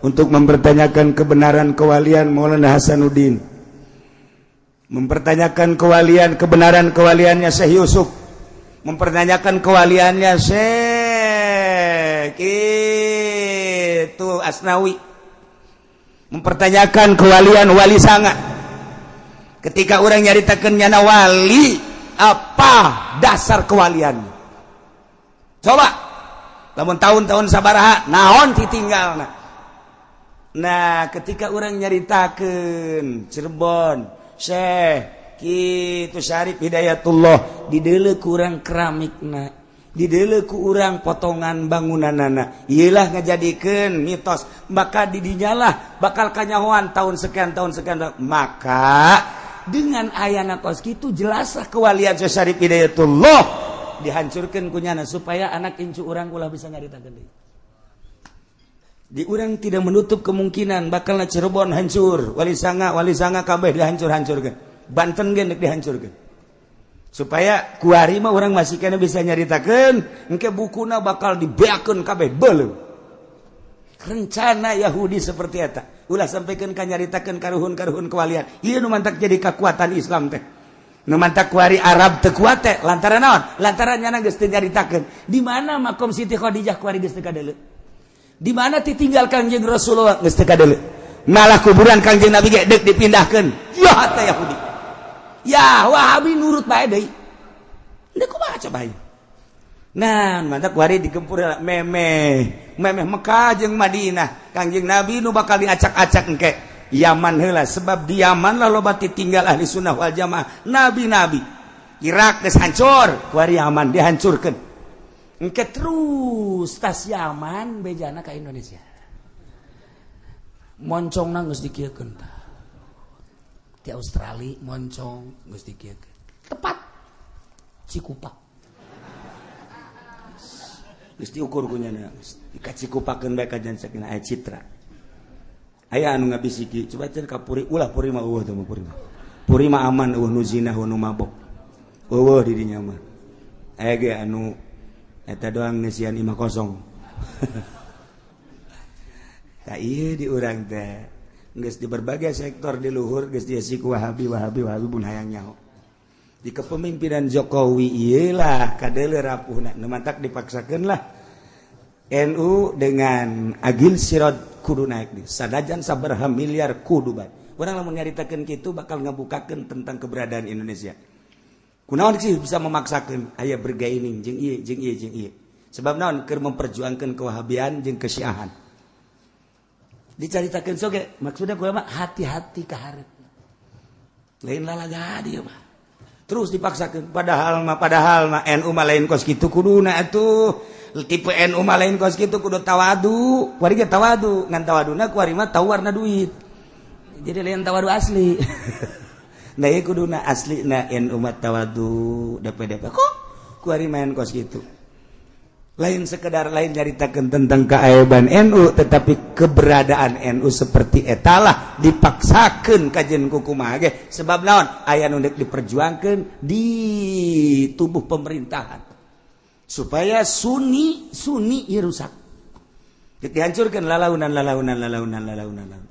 untuk mempertanyakan kebenaran kewalian Maulana Hasanuddin mempertanyakan kebenaran kewaliannya Syekh Yusuf mempertanyakan kewaliannya Syekh itu Asnawi mempertanyakan kewalian Wali Sanga ketika orang nyaritakeun nyana wali apa dasar kewaliannya coba lamun tahun-tahun sabaraha naon ditinggalna nah ketika orang nyaritakeun Cirebon Syekh kitu Syarif Hidayatullah dideuleu ku urang keramikna dideuleu ku urang potongan bangunanana ieulah ngajadikeun mitos maka didinyalah bakal kanyahoan tahun sekian maka dengan ayana kos kitu jelaslah kewalian Syekh Syarif Hidayatullah dihancurkeun ku nyana supaya anak incu urang ulah bisa nyaritakeun deui di urang tidak menutup kemungkinan bakalna Cirebon hancur Wali Sanga kabeh dihancur-hancurkeun Banten ge nek dihancurkeun supaya kuari mah urang masih kana bisa nyaritakeun engke bukuna bakal dibeakeun kabeh beuleuh rencana Yahudi seperti eta ulah sampaikeun ka nyaritakeun karuhun-karuhun kewalian ieu nu mantak jadi kekuatan Islam teh nu mantak kuari Arab teu kuat teh lantaran naon lantaran nyana geus teu nyaritakeun di mana makom Siti Khadijah kuari geus teu kadeuleu di mana ditinggal Kangjeng Rasulullah geus teu kadeuleu malah kuburan Kangjeng Nabi ge deuk dipindahkeun ya teh Yahudi ya Wahabi nurut bae deui deuk kumaha coba ieu nah mantak kuari digempur memeh Mekah jeung Madinah Kangjeng Nabi nu bakal diacak-acak engke Yaman heula sebab di Yaman lah loba ditinggal ahli sunnah wal jamaah nabi-nabi Irak geus hancur kuari Yaman dihancurkeun engke terus tas Yaman bejana ka Indonesia moncongna geus dikieukeun tah di Australia moncong geus dikieukeun tepat Cikupa geus diukur ku nyana dikacikupakeun bae ka jansakeun aya citra aya anu ngabisiki coba cenah ka puri ulah puri mah eueuh teh puri mah aman eueuh nu zina eueuh nu mabok eueuh di dinya mah aya ge anu eta doang ngeusian imah kosong tah ieu di urang teh geus di berbagai sektor di luhur geus diisi ku Wahabi mun hayang nyaho di kepemimpinan Jokowi iyalah kadeuleu rapuhna nu mantak dipaksakeun lah NU dengan agil sirot kudu naik nih sadajan sabaraha miliar kudu bae urang lamun nyaritakeun kitu bakal ngabukakeun tentang keberadaan Indonesia kunaon sih bisa memaksakeun aya bergaining jeung ieu sebab naon keur memperjuangkeun kewahabian jeung kesyiahan dicaritakeun soge maksudna kumaha hati-hati ka hareupna lain lalaga dieu mah terus dipaksakeun padahal mah NU mah lain kos kitu kuduna atuh tipe NU mah lain kos kitu kudu tawadu kuari ge tawadu ngan tawaduna kuari mah tau warna duit jadi lain tawadu asli nah ieu kuduna aslina NU mah tawadu DP kok kuari main kos kitu lain sekedar lain nyaritakeun tentang keaiban NU tetapi keberadaan NU seperti etalah dipaksakeun kajen kumaha ge sebab naon aya nu diperjuangkeun di tubuh pemerintahan supaya sunni ieu rusak dihancurkeun lalaunan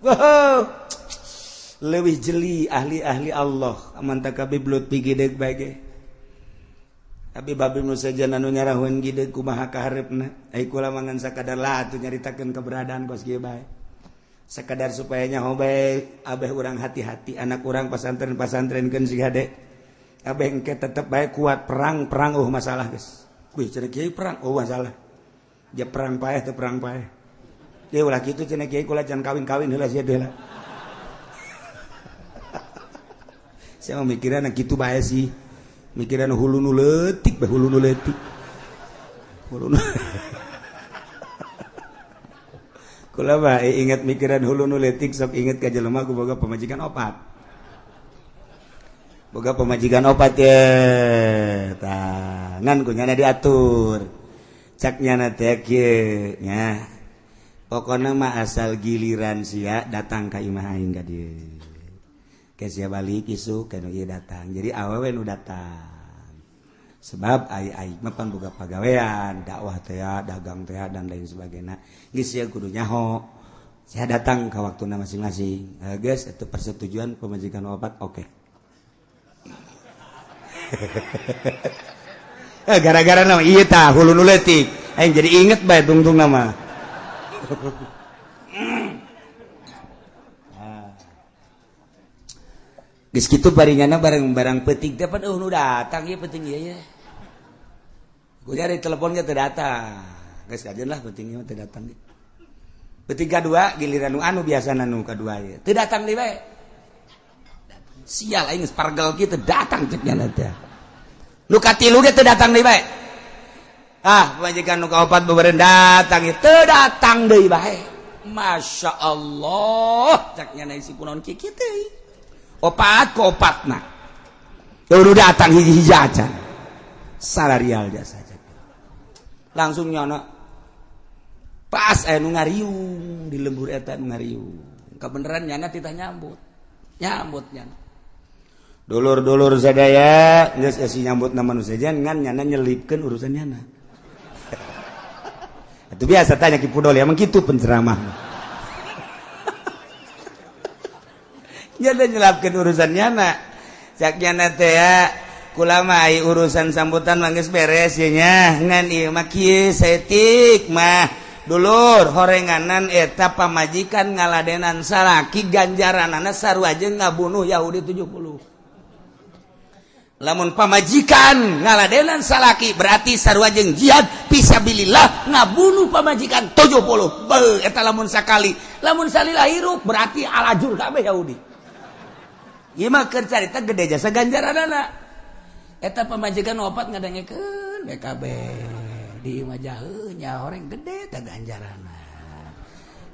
wow leuwih jeli ahli-ahli Allah aman takabe blut pigideg bae ge tapi babi nu saja anu nyarahuan gide kumaha ka hareupna ai kula mangan sakadar lah atuh nyaritakeun keberadaan kos kieu bae sakadar supaya nyaho bae abeh urang hati-hati anak urang pasantren-pasantrenkeun si gade abeh engke tetep bae kuat perang masalah geus wih cenah kieu perang masalah ja perang paeh teu perang paeh ye ulah kitu cenah kieu kula can kawin-kawin heula sia deui lah saya mikiran gitu bae sih mikiran hulu nu leutik bae hulu nu leutik kula mah inget mikiran hulu nu leutik sok inget ka jelema ku boga pamajikan opat ya tangan ku nyana diatur cak nyana teh kieu nya pokona mah asal giliran sia datang ka imah aing ka dieu ke sia balik isu kana ieu datang jadi awewe nu datang sebab ai mah pan boga pagawean dakwah teh dagang teh dan lain sebagainya geus sia kudu nyaho sia datang ka waktuna masing-masing geus itu persetujuan pamajikan opat oke. Gara-gara nama iya tah hulu nu leutik aing jadi inget bae tungtung nama geus kitu paringana barang-barang peuting teh pan nu datang ieu peuting ieu ya ku jadi telepon ge teu datang geus kajeun lah peuting ieu teu datang ge peuting kadua giliran nu anu biasana nu kadua ieu teu datang deui bae sial aing geus pargel kitu datang cek nya teh nu katilu ge teu datang deui bae pamajikan nu kaopat bebereun datang ieu teu datang deui bae masyaallah cek nya isi kunaon kieu teh opat ke opatna udah datang hiji-hiji aja salarial jasa aja langsung nyono pas nu ngariung di lembur eta nu ngariung kebeneran nyana titah nyambut nyana dulur-dulur sadaya geus esi nyambut na manusia ngan nyana nyelipkeun urusan nyana itu biasa tanya ki pudol emang kitu penceramah nyana nyelapkeun urusan nyana cak nyana teh ya kula mah urusan sambutan mah geus beres ye nya ngan ieu mah kieu saeutik mah dulur horenganan eta pamajikan ngaladenan salaki ganjaranana sarua jeung ngabunuh Yahudi 70 lamun pamajikan ngaladenan salaki berarti sarua jeung jihad fisabilillah ngabunuh pamajikan 70 beuh eta lamun sakali lamun salila hirup berarti alajur kabeh Yahudi ieu mah keur carita gede jasa ganjaranana eta pamajikan opat ngadengekeun BKB di imah jaheun nya horeng gede tah ganjaranna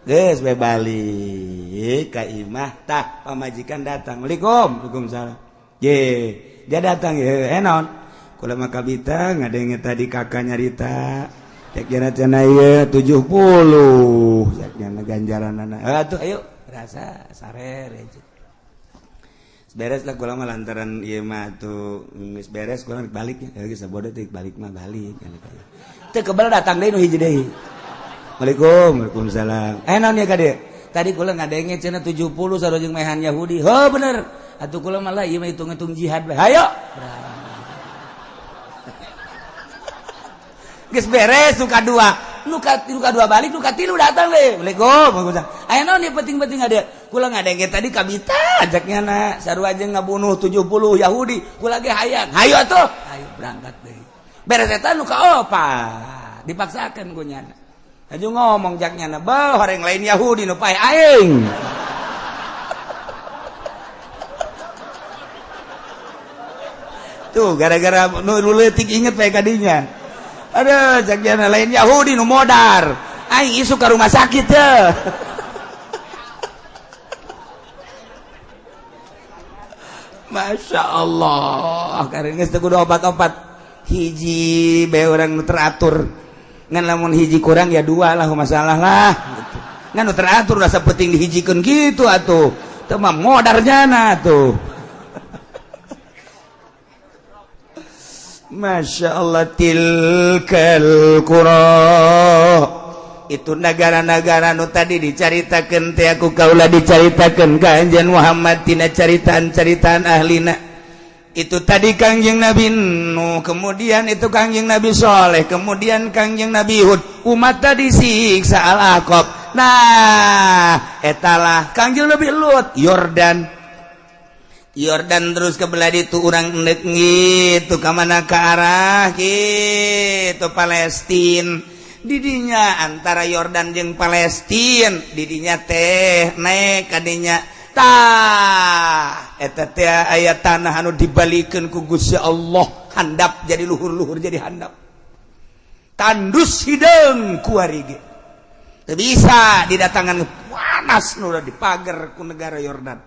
geus bae balik ka imah tah pamajikan datang Assalamualaikum Waalaikumsalam ye dia datang ye naon kula mah kabita ngadenge tadi kakak nyarita cek jana cenah ieu 70 cek jana ganjaranana atuh ayo rasa sarer beres lah kula mah lantaran ieu mah tuh geus beres kula balik ya geus sabodo teh balik mah balik teu kebal datang deui nu hiji deui Waalaikumsalam naon ya kade tadi kula ngadenge cenah 70 sarua jeung mehan Yahudi bener atuh kula mah ieu mah hitung-hitung jihad bae hayo geus beres nu kadua balik nu katilu datang deh Waalaikumsalam aya naon ieu penting-penting ada kula ngadenge tadi kabita ajaknya na sarua jeung ngabunuh 70 Yahudi kula ge hayang hayo atuh ayo berangkat deui beres eta nu kaopat dipaksakeun ku nyana aju ngomong jaknya na beuh horeng lain Yahudi nu paeh aing tuh gara-gara nu leutik inget paeh kadinya aduh jaknya na lain Yahudi nu modar aing isu ka rumah sakit teh Masya Allah karena geus teu kudu obat-obat hiji bae urang nu teratur ngan lamun hiji kurang ya dua lah masalah lah gitu. Ngan nu teratur rasa penting dihijikeun gitu atuh teu mah modarnya na tuh Masya Allah tilkal qura itu negara-negara nu tadi dicaritakeun teh aku kaula dicaritakeun ka anjeun Muhammad tina caritaan-caritaan ahlina itu tadi Kangjeng Nabi Nuh kemudian itu Kangjeng Nabi Saleh kemudian Kangjeng Nabi Hud umat tadi siksa Al-Aqab nah etalah Kangjeng Nabi Lut Yordan terus kebelah itu urang endek gitu ka mana ke arah gitu Palestina didinya antara Yordan jeung Palestina didinya teh naik kadinya tah ayat tanah anu dibalikeun ku Gusti Allah handap jadi luhur-luhur jadi handap tandus hideung ku ari ge teu bisa didatangan panas nu di pagar ku negara Yordan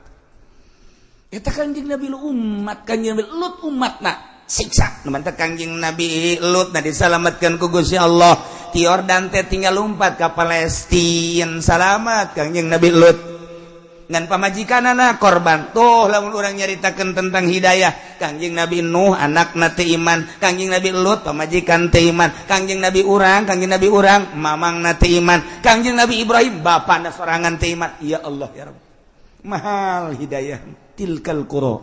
eta Kangjeng Nabi umat Kangjeng Nabi Lut umatna siksa nu mantep Kangjeng Nabi Lut na disalamatkeun ku Gusti Allah ti Yordan teh tinggal lompat ka Palestina salamat Kangjeng Nabi Lut ngan pamajikanana korban tuh lamun urang nyaritakeun tentang hidayah Kangjeng Nabi Nuh anakna teu iman Kangjeng Nabi Lut pamajikan teu iman Kangjeng Nabi urang mamangna teu iman Kangjeng Nabi Ibrahim bapana sorangan teu iman ya Allah ya Rabb mahal hidayah tilkal qura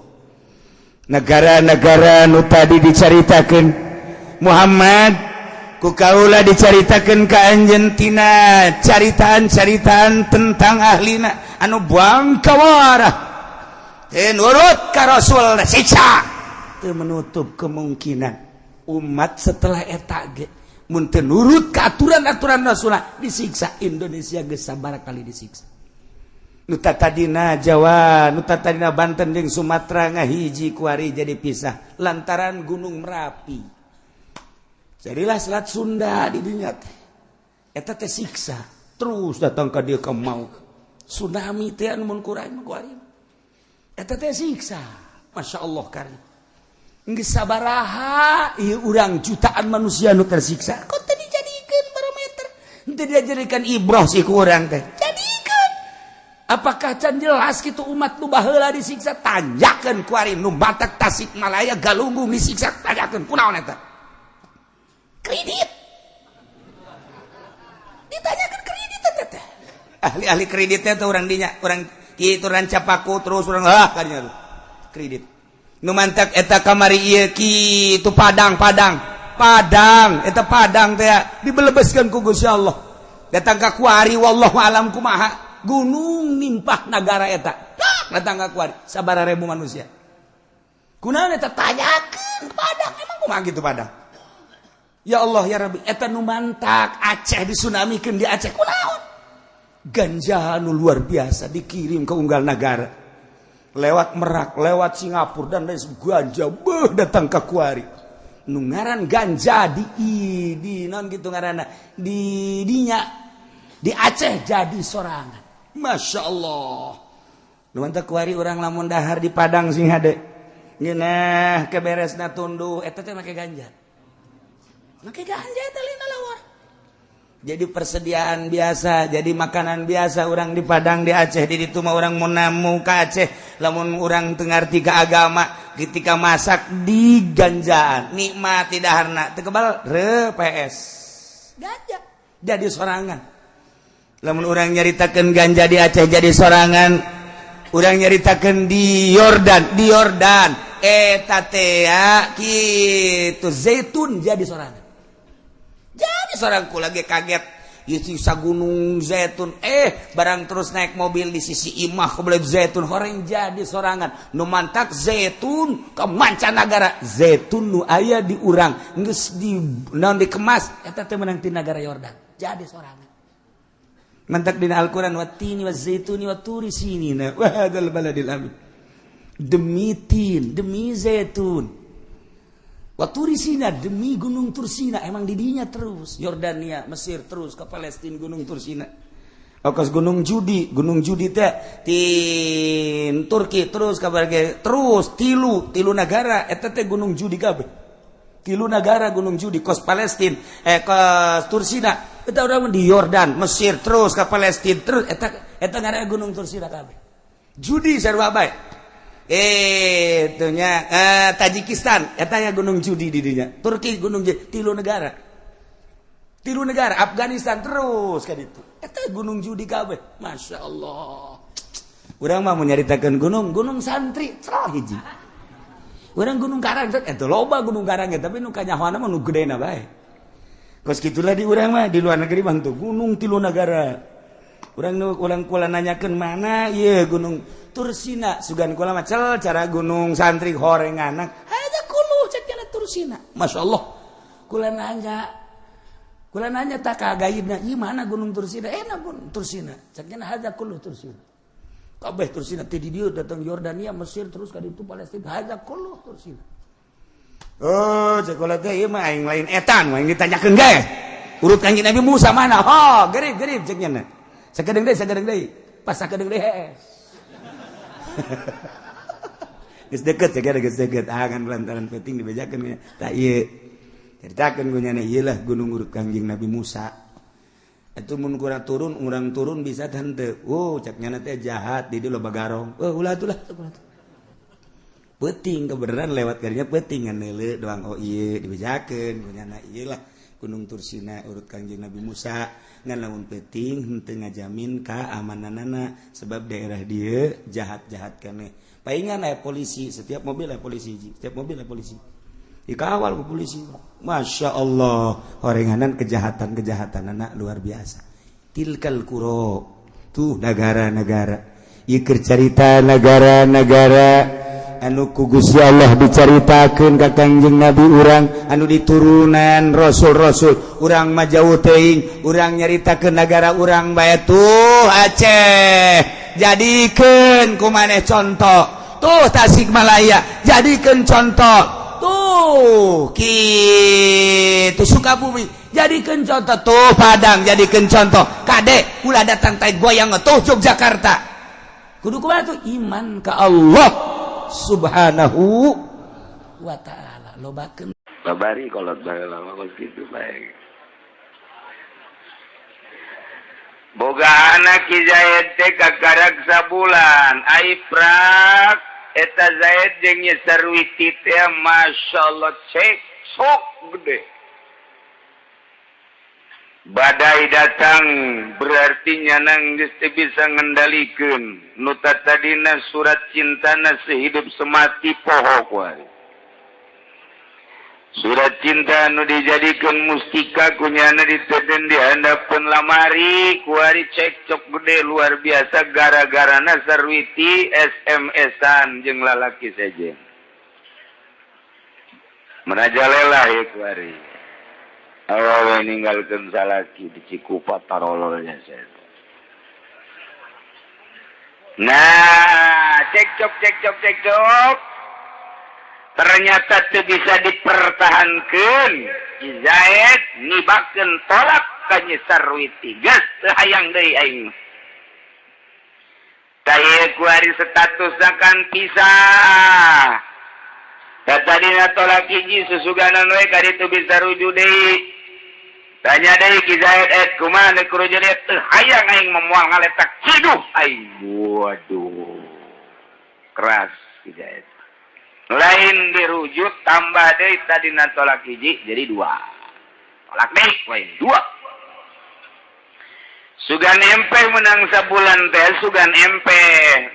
negara-negara nu tadi dicaritakeun Muhammad ku kaula dicaritakeun ka anjeun tina caritaan-caritaan tentang ahlina anu buang kawarah teu nurut ka Rasul siksa teu menutup kemungkinan umat setelah eta ge mun teu nurut ka aturan-aturan Rasulullah disiksa Indonesia geus sabaraha kali disiksa nu tatadina Jawa nu tatadina Banten jeung Sumatera ngahiji kuari jadi pisah lantaran Gunung Merapi jadilah Selat Sunda di dinya teh eta teh siksa terus datang ka dieu ka maut tsunami teh anu mun Qur'an kuari eta teh siksa masyaallah karim geus sabaraha ieu urang jutaan manusia nu tersiksa kok teu dijadikeun barometer teu dijadikan ibrah si ku urang teh jadikeun apakah can jelas kitu umat nu baheula disiksa tanjakeun kuari nu Batak Tasikmalaya Galunggung disiksa tanjakeun kunaon eta kredit ditanyakeun kredit teh ahli-ahli kreditnya tuh orang dinya orang kitu ranca paku terus orang kadinya kredit nu mantap eta kamari ieu kitu Padang eta Padang teh dibelebeskeun ku Gusti Allah datang ka kuari wallahu alam kumaha gunung nimpah nagara eta datang ka kuari sabaraha ribu manusia kunaon eta tanyakeun Padang emang kumaha gitu Padang ya Allah ya Rabbi eta nu mantak Aceh disunamikeun di Aceh kunaon ganja anu luar biasa dikirim ke unggal negara lewat Merak lewat Singapura dan lain ganja datang ke kuari nu ngaran ganja di non gitu ngaranna di dinya di Aceh jadi sorangan Masya Allah nu mantap kuari urang lamun dahar di Padang sing hade ngeunah keberesna tunduh eta teh make ganja eta lina lawar jadi persediaan biasa jadi makanan biasa orang di Padang di Aceh di ditu mah orang mun namu ka Aceh lamun urang teu ngarti ka agama ketika masak di ganjaan nikmati daharna teu kebal reps ganja jadi sorangan lamun urang nyaritakeun ganja di Aceh jadi sorangan urang nyaritakeun di Yordan eta teh kitu zaitun jadi sorangan jadi sorangku lagi kaget sisa gunung zaitun barang terus naik mobil di sisi imah kebelah zaitun horeng jadi sorangan nu mantak zaitun ke mancanagara zaitun nu aya di urang geus di naon dikemas eta teh menang ti nagara Yordan jadi sorangan mantak dina Al-Qur'an watini wazaituni waturi sinina wa hadzal baladil amin demi tin demi zaitun Waturi Sina demi gunung Tursina emang didinya terus Yordania Mesir terus ke Palestina gunung Tursina okas gunung Judi teh ti Turki terus ka terus tilu negara eta teh gunung Judi kabeh tilu negara gunung Judi kos Palestina kos Tursina eta urang di Yordan Mesir terus ka Palestina terus eta ngaranna gunung Tursina kabeh Judi sarua bae itunya Tajikistan eta ya gunung Judi di dinya Turki gunung tilu negara Afghanistan terus ka ditu eta gunung Judi kabeh Masya Allah urang mah mau nyaritakeun gunung santri hiji urang gunung Karang eta loba gunung Karang tapi nu kanyahoana mah nu gedena bae kos kitulah di urang mah di luar negeri bang tuh gunung tilu negara urang kula nanyakeun mana ieu gunung Tursina sugan kula mah cara gunung santri horenganak ada kuluh cenah Tursina Masya Allah kula nanya tak ka gaibna ieu mana gunung Tursina gunung Tursina cenah ada kuluh Tursina kabeh tursina teh di dieu datang Yordania Mesir terus ka ditu Palestina haja kulluh tursina. Oh sekolah teh ieu mah aing lain etan aing ditanyakeun ge urut Kanjeng Nabi Musa mana ha gerib cek nya sakedeung deui pas sakedeung deui hees geus deukeut kan lantaran penting dibejakeun tah ieu ceritakeun ku nyana ieu lah gunung urut Kanjeng Nabi Musa atuh mun kurang turun bisa tante cek nyana teh jahat di dieu loba garong ulah peuting kebenaran lewat kadinya peuting ngan neuleu doang ieu dibejakeun ku nyana ieu lah gunung Tursina urut Kanjeng Nabi Musa ngan lamun peuting henteu ngajamin keamananana sebab daerah dieu jahat-jahat keneh paingan aya polisi setiap mobil aya polisi dikawal ku polisi Masya Allah horenganan kejahatan-kejahatan luar biasa tilkal qura tuh negara-negara ieu keur carita negara-negara anu ku Gusti Allah dicaritakeun ka Kanjeng Nabi urang anu diturunan rasul-rasul urang mah jauh teuing urang nyaritakeun negara urang bae tuh Aceh jadikeun ku maneh contoh tuh Tasikmalaya jadikeun contoh tuh kitu Sukabumi jadikeun contoh tuh Padang jadikeun contoh kade ulah datang tai goyang tuh Yogyakarta kudu kumaha tuh iman ka Allah Subhanahu wa ta'ala lobakeun babari kolot bae lama kitu bae boga anak Ki Zaid teh kakarag sabulan ai prak eta Zaid jeung Nyi Sarwiti teh masyaallah cek sok gede badai datang berarti nyanang geus teu bisa ngendalikeun nu tadina surat cintana sehidup semati poho kuari surat cinta nu dijadikeun mustika kunyana diteden di handapeun lamari kuari cekcok gede luar biasa gara-garana Sarwiti SMS-an jeung lalaki sejen merajalela ya kuari awal ninggalkeun salaki di Cikupa tarololnya saya. Nah, cekcok. Ternyata teu bisa dipertahankeun. Zaid nibakeun tolak ka Nyi Sarwiti. Geus teu hayang deui aing. Taya kuari statusna kan pisah. Tadina tolak hiji susuganan we ka ditu bisa rujuk deui. Tanya deui Ki Zaid kumaha nek rujuk deui teu hayang aing memoal ngaletak ciduh aing. Waduh. Keras Ki Zaid. Lain dirujuk tambah deui tadina tolak hiji jadi 2. Tolak deui we 2. Sugan empe menang sabulan teh sugan empe.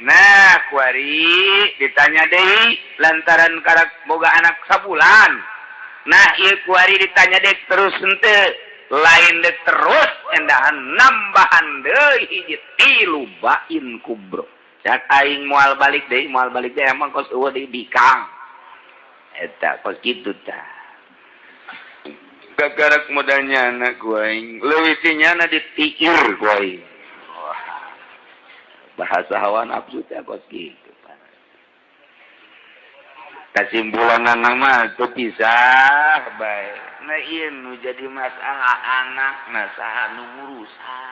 Nah, kuari ditanya deui lantaran karak boga anak sabulan. Nah, ieu kuari ditanya deui terus henteu. Lain deh terus endahan nambahan deui hiji 3 bain kubro. Cak aing moal balik deui emang kos eueuh deui bikang. Eta kos kitu tah. Kagarak modalnya anak ku aing leuwih ti nyana ditiir ku aing. Bahasa hawa nafsu teh kos kitu. Kesimpulanna mah teu pisah bae. Nah ieu nu jadi masalah anak nah saha nu ngurusan.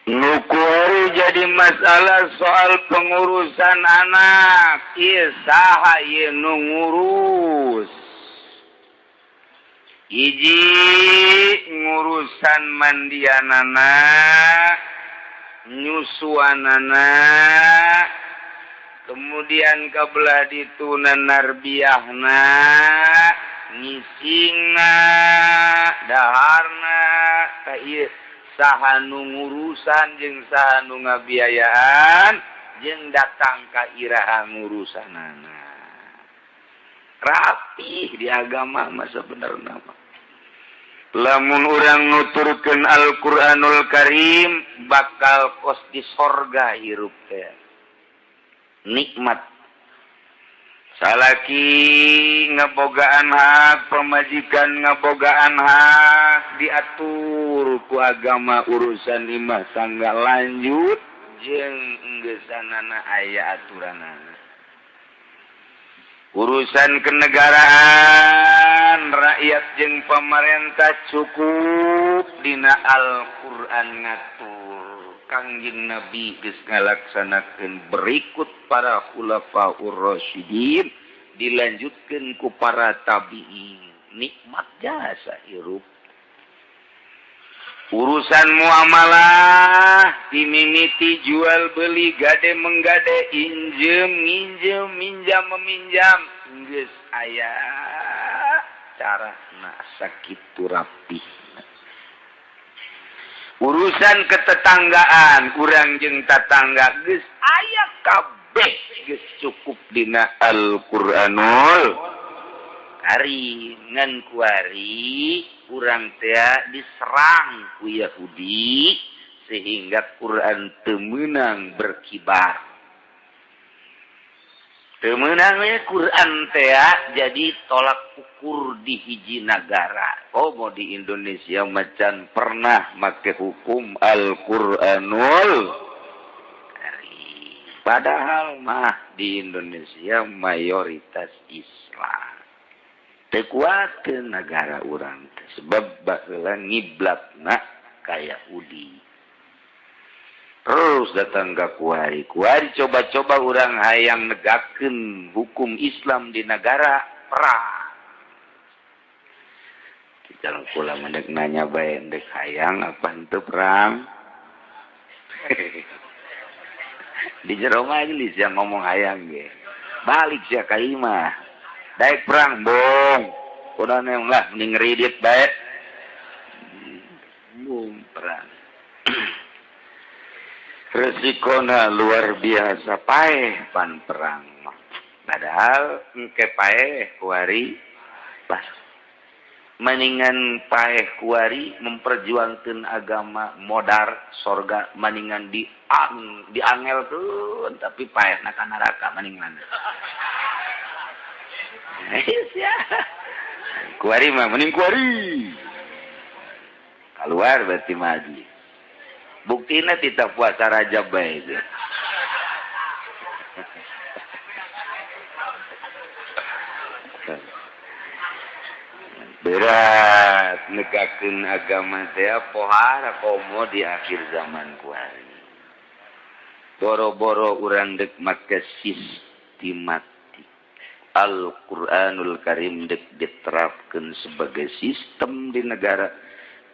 Nukuari jadi masalah soal pengurusan anak. Ieu saha ieu nu ngurus? Hiji ngurusan mandianana, nyusuanana, kemudian kabelah dituna narbiahna, ngisingna, daharna, ka ieu saha nu ngurusan jeung saha nu ngabiayaan jeung datang ka iraha ngurusanana. Rapih di agama mah sebenarnya mah. Lamun urang nuturkeun Al-Qur'anul Karim bakal kos di sorga hirup teh. Nikmat. Salaki ngabogaan hak, pemajikan ngabogaan hak diatur ku agama urusan imah sangga lanjut jeung gesanana aya aturanana. Urusan kenegaraan rakyat jeung pemerintah cukup dina Al-Qur'an ngatur. Kangjeng Nabi geus ngalaksanakeun berikut para khulafaur rasyidin dilanjutkeun ku para tabi'in. Nikmat jasa hirup. Urusan muamalah, dimimiti jual beli, gade menggade, injem, nginjem, minjam meminjam, geus aya carana sakitu rapih. Urusan ketetanggaan, urang jeung tatangga geus aya kabeh, geus cukup dina Al-Qur'anul Karim. Ngan kuari urang teh diserang ku Yahudi sehingga Quran teu meunang berkibar. Teu meunang we Quran teh jadi tolak ukur di hiji negara. Oh mau di Indonesia macan pernah make hukum Al-Qur'anul Karim. Padahal mah di Indonesia mayoritas Islam. Teu kuat ke negara urang sebab baheula ngiblatna ka Yahudi. Terus datang ka kuari coba-coba urang hayang negakeun hukum Islam di negara perang. Kita kula mendek nanya bae endek hayang apa henteu perang. Di jero majelis yang ngomong hayang ge. Balik sia ka imah. Daek perang, bong. Kuda neung lah, mending ngeridit baik. Bong, perang. Resikona luar biasa, paeh pan perang. Padahal, engke paeh kuari, pas. Maningan paeh kuari, memperjuangkan agama modar, sorga, maningan diangel tuh, tapi paeh naka neraka, maningan. Ya. Kuari mah mending kuari. Keluar berarti maju. Buktina kita puasa Rajab bae itu. Berat negakeun agama teh pohara komo di akhir zaman kuari. Boro-boro urang dek make sistematik. Al-Qur'anul Karim diterapkan sebagai sistem di negara.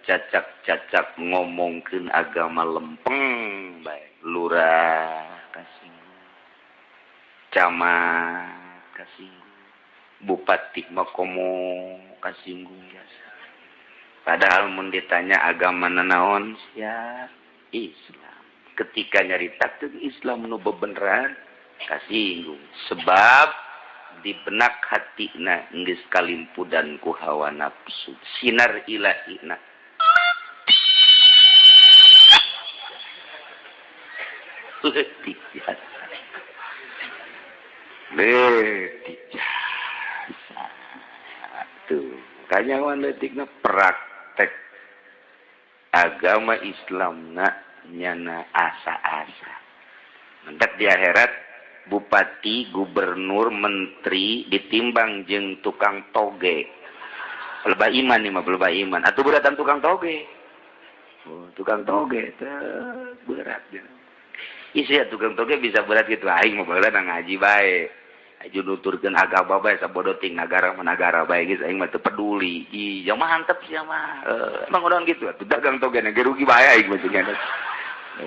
Cacak-cacak ngomongkeun agama lempeng baik. Lurah kasinggung, camat kasinggung, bupati makomo kasinggung biasa. Padahal mun ditanya agama nanaon sia Islam. Ketika nyaritakeun Islam nu bebeneran kasinggung. Sebab di benak hatina geus kalimpudan ku hawa nafsu sinar ilahina. Leutik jasa. Tuh, kanyawan leutikna praktek agama Islamna nyana asa-asa. Mendak di akhirat bupati, gubernur, menteri ditimbang jeung tukang toge. Loba iman nih mah loba iman. Atuh beratan tukang toge. Oh, tukang toge berat gitu. Isi tukang toge bisa berat gitu. Aing mau baheula ngaji bae. Aju nuturkeun agama bae sabodo ting nagara bae geus aing mah teu peduli. Ih, yang mah hantep sia mah. Emang urang gitu atuh dagang toge ge rugi bae aing mah cenah.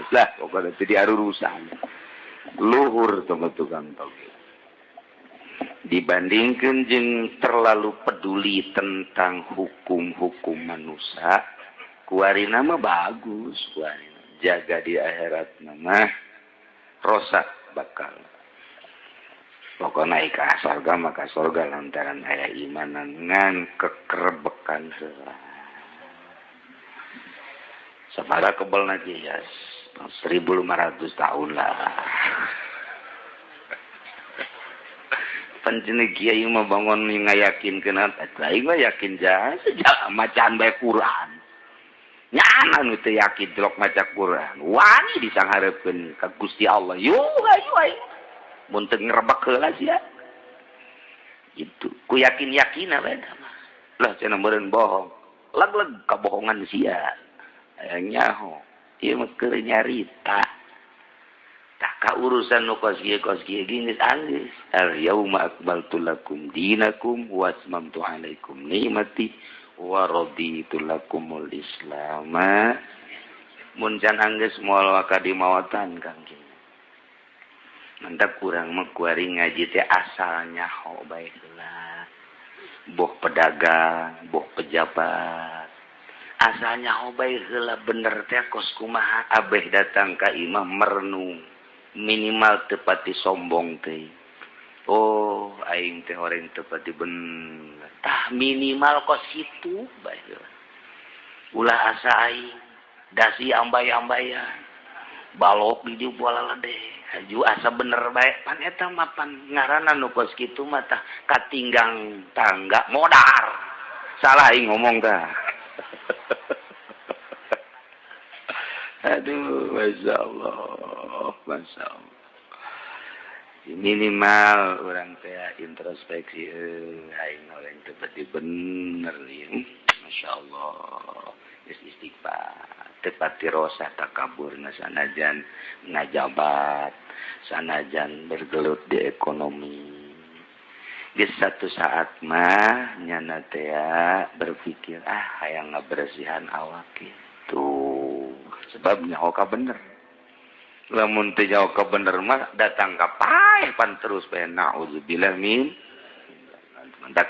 Lah, pokoknya teu diarurusan. Luhur sama tukang toge. Dibandingkan jeung terlalu peduli tentang hukum-hukum manusia, kuarina mah bagus, kuarina jaga di akhirat mah rosak bakal. Pokoknya ika sorga maka sorga lantaran aya imanan ngan kekerebekan heula. Sabaraha kebelna ya 1500 tahun lah. Pancen kiai mah bangun ngayakinkeun aing mah yakin jasa macaan bae Quran. Nyana nu teu yakin jelok maca Quran. Wani disanghareupeun ka Gusti Allah. Yo ayo aing. Mun teu ngrebek heula sia. Itu ku yakin-yakin bae mah. Lah cenah meureun bohong. Leg-leg kabohongan sia. Aya nyaho. Ieu mah keur nyarita. Tak ka urusan nu kos kieu gini anggeus. Al yauma akmaltu lakum dinakum wa atmamtu alaikum nikmati wa raditu lakumul Islam. Mun can anggeus moal wakadi mawatan Kang. Mantap kurang mah kuari ngaji teh asalnya ho bae heula. Boh pedagang, boh pejabat. Asalnya ho bae heula bener teh kos kumaha abeh datang ka imam merenung. Minimal tepati sombong teh. Oh, aing teh horeng tepati bener. Tah minimal kos situ bae heula. Ulah asa aing dasi ambay-ambayan. Balok di dieu bola lede. Haju asa bener bae pan eta mah pan ngaranna nu kos kitu mah tah katinggang tangga modar. Salah aing ngomong tah. Aduh, Masya Allah. Minimal orang teh introspeksi aing orang tepati bener nih. Masya Allah. Istighfar. Tepati rosa takabur sanajan ngajabat, sanajan bergelut di ekonomi. Di satu saat mah nyana teh berpikir hayang ngabersihan awak itu. Sebab nyaho ka bener. Lamun teu nyaho ka bener mah datang ka paeh pan terus bae naudzubillah min. Mendak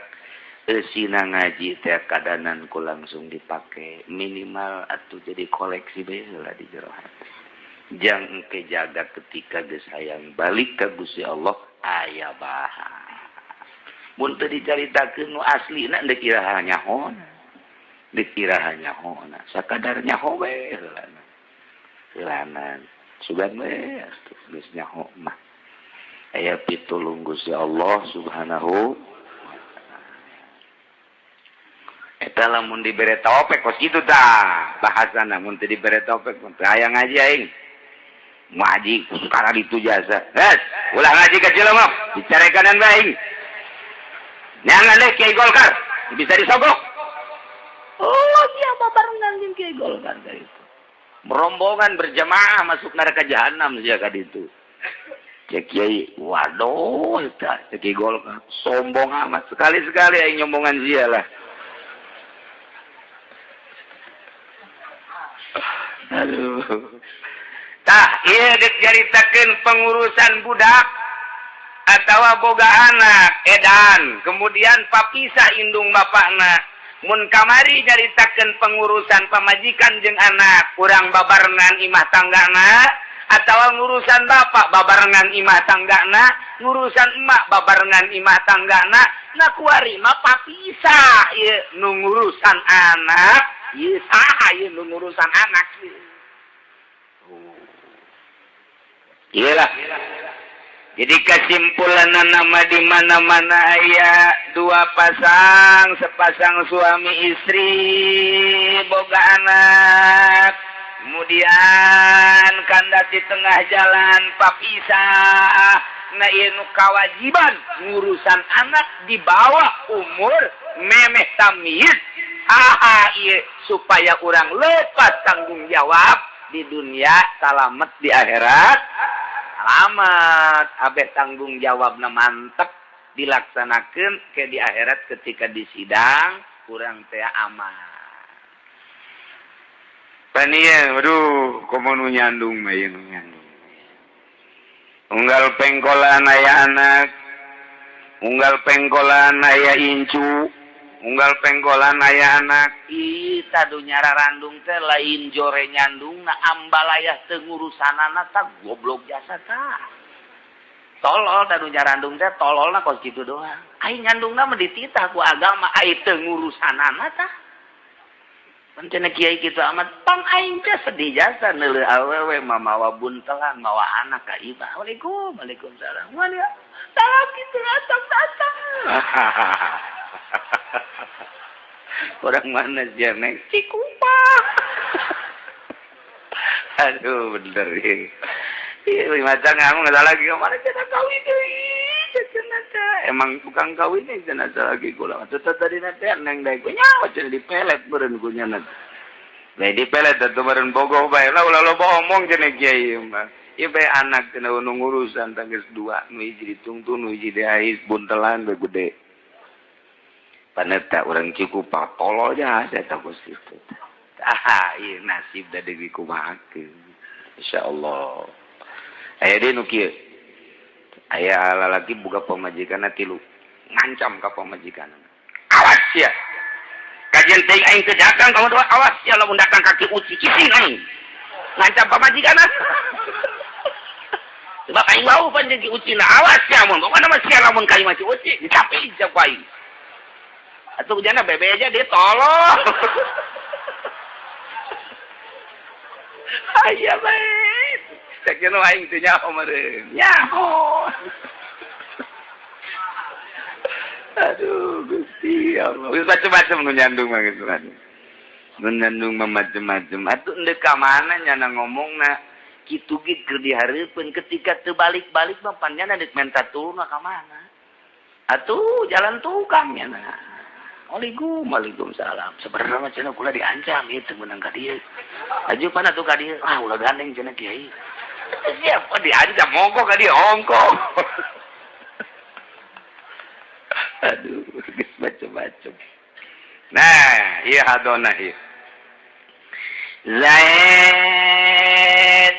sina ngaji teh kadanan ku langsung dipake minimal atuh jadi koleksi bae heula di jero hati. Jang engke jaga ketika geus hayang balik ka Gusti Allah aya baha. Mun teu dicaritakeun nu aslina deuk iraha nyahona. Deuk iraha nyahona, sakadar nyaho bae heula. Heulanan sugan bae atuh geus nyaho mah. Aya pitulung Gusti Allah Subhanahu eta lamun dibere taopek kos kitu tah bahasana mun teu dibere taopek mun teu aya ngaji aing ngaji sekarang itu jasa ulah ngaji ka jelema dicarekan bae nyangan deh Kiai Golkar bisa disogok oh iya babarengan jeung Kiai Golkar ka itu merombongan berjamaah masuk neraka jahanam sia ka ditu cek Kiai waduh eta Kiai Golkar sombong amat sekali-sekali aing nyombongan sia lah. Aduh. Tah, ieu dicaritakeun pengurusan budak atawa boga anak edan, kemudian papisah indung bapakna. Mun kamari nyaritakeun pengurusan pamajikan jeung anak, urang babarengan imah tanggana atawa ngurusan bapak babarengan imah tanggana, ngurusan emak babarengan imah tanggana, na kuari mah papisah ieu nu ngurusan anak. Ieu saha ieu nu ngurusan anak ieu. Iyalah. Jadi kesimpulanna nama di mana-mana aya dua pasang, sepasang suami istri boga anak. Kemudian kandas di tengah jalan papisah. Nah ieu nu kawajiban ngurusan anak di bawah umur memeh tamyiz. Iya supaya orang lepas tanggung jawab di dunia, salamet di akhirat. Salamet, abeh tanggung jawabna mantep dilaksanakan ke di akhirat ketika di sidang kurang teh aman. Panian, aduh, komo nu nyandung mah ieu nyandung. Unggal pengkolan aya anak, unggal pengkolan aya incu, unggal pengkolan aya anak. Ih, tadu nyararandung teh lain jore nyandung na ambalayah teu ngurusanana tah goblok jasa tah. Tolol tadu nyarandung teh tololna kos kitu doang. Ai nyandungna mah dititah ku agama, ai teu ngurusanana tah. Pancena kiai kitu amat pang aing teh sedih jasa neuleuh awewe mamawa buntelan mawa anak ka iba. Waalaikumsalam. Wali salam kitu datang. Orang mana sih nek Cikupa. Aduh bener ya. Iya macam kamu enggak lagi kemarin kita kawin deui. Emang tukang kawin nih jenazah lagi kula. Tetep tadi nanti neng daek nya macam dipelet beureun ku nya. Lah dipelet atuh beureun bogoh bae. Lah ulah loba omong cenah kiai mah. Ieu bae anak cenah nu ngurusan tanggeus 2, nu hiji ditungtun, nu hiji diais buntelan bae gede. Paneta urang Cikupa tolol aja eta kos kitu. Ieu nasib da deui kumahakeun. Insyaallah. Aya deui nu kieu. Aya lalaki buka pemajikanna 3 ngancam ka pemajikanna. Awas ya. Kajian teh aing teu dagang kamu doa awas ya lamun datang kaki uci cicing aing. Ngancam pemajikanna. Sebab aing wau panjang ki uci na awas ya mun pokona mah sia lamun kai mah uci dicapi jak aing. Atuh jana bebe aja dia tolong. Aya bae. Sakjana aing teh nyaho meureun. Nyaho. Aduh, Gusti Allah. Wis macam-macam nu nyandung mah gitu kan. Nu nyandung mah macam-macam. Atuh endeu ka mana nyana ngomongna kitu ge keur dihareupeun ketika teu balik-balik mah pan nyana deuk menta turun ka mana. Atuh jalan tukang nyana. Waalaikumsalam. Sebenarnya mah cenah kula diancam ieu teu meunang ka dieu. Ajupan atuh ka dieu. Ulah gandeng cenah kiai. Siapa diancam monggo ka dieu ongko. Aduh, geus macam-macam. Nah, ieu hadona ieu. Zaid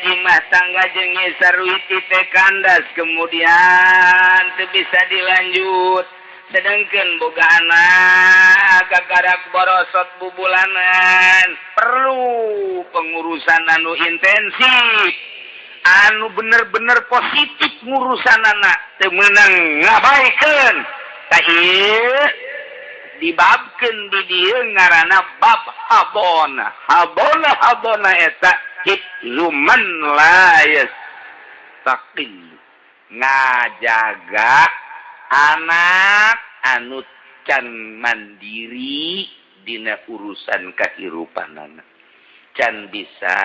imah tangga jeung sarwiti teh kandas kemudian teu bisa dilanjut. Sedangkan boga anak gagarak borosot bubulanan perlu pengurusan anu intensif anu bener-bener positif ngurusan anak teu meunang ngabaikeun ta ieu dibabkeun di dieu ngaranna bab habona eta hifzuman layas taqi ngajaga anak anu can mandiri dina urusan kahirupanana can bisa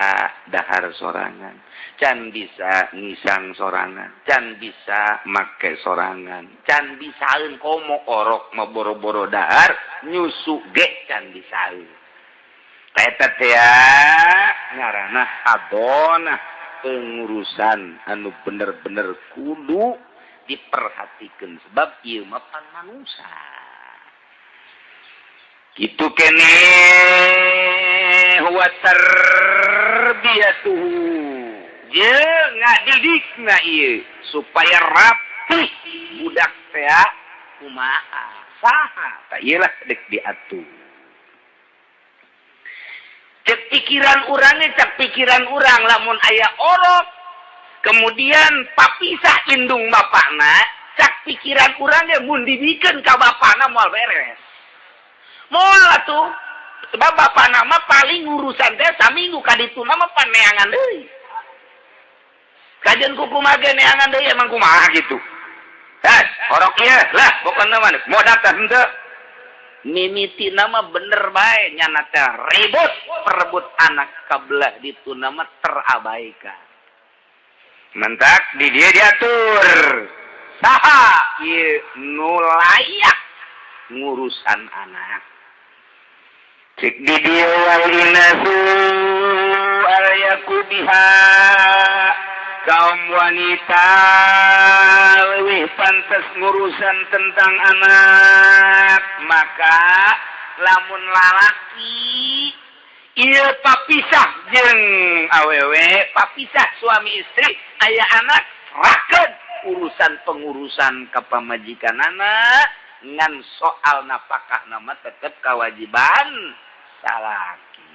dahar sorangan can bisa ngisang sorangan can bisa make sorangan can bisaeun komo orok mah boro-boro dahar nyusu ge can bisaeun eta teh ngaranna habona pengurusan anu bener-bener kudu diperhatikan sebab ieu mah pan manusia kitu kene huwa tarbiyatuhu jeung ngadidikna ieu supaya rapih budak teh kumaha saha ta ieu lah dek diatur cek pikiran urang lamun aya orok kemudian papisah indung bapakna cak pikiran urang ge mun dibikeun ka bapakna moal beres moal atuh sebab bapakna mah paling urusan teh saminggu ka ditu mah paneangan deui kajian kumaha ge neangan deui emang kumaha gitu orok ieu lah pokona mah mau daftar henteu mimiti nama bener bae nyana teh ribut perebut anak kabelah ditu nama terabaikan mentak di dia diatur saha ieu nu layak ngurusan anak cik di dieu wal inasu alyakubiha kaum wanita lebih pantas ngurusan tentang anak, maka lamun lalaki ieu papisah jeung awewe, papisah suami istri aya anak rakeun urusan-pengurusan ka pamajikanana ngan soal napakah nama tetep kewajiban salaki.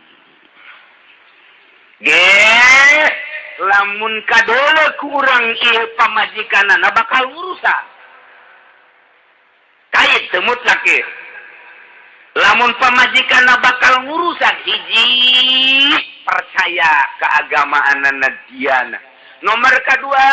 Lamun kadola ku urang ieu pamajikanana bakal urusan. Kait teu mutlak ieu. Lamun pamajikanna bakal ngurusan hiji percaya keagamaanna diana. Nomor kedua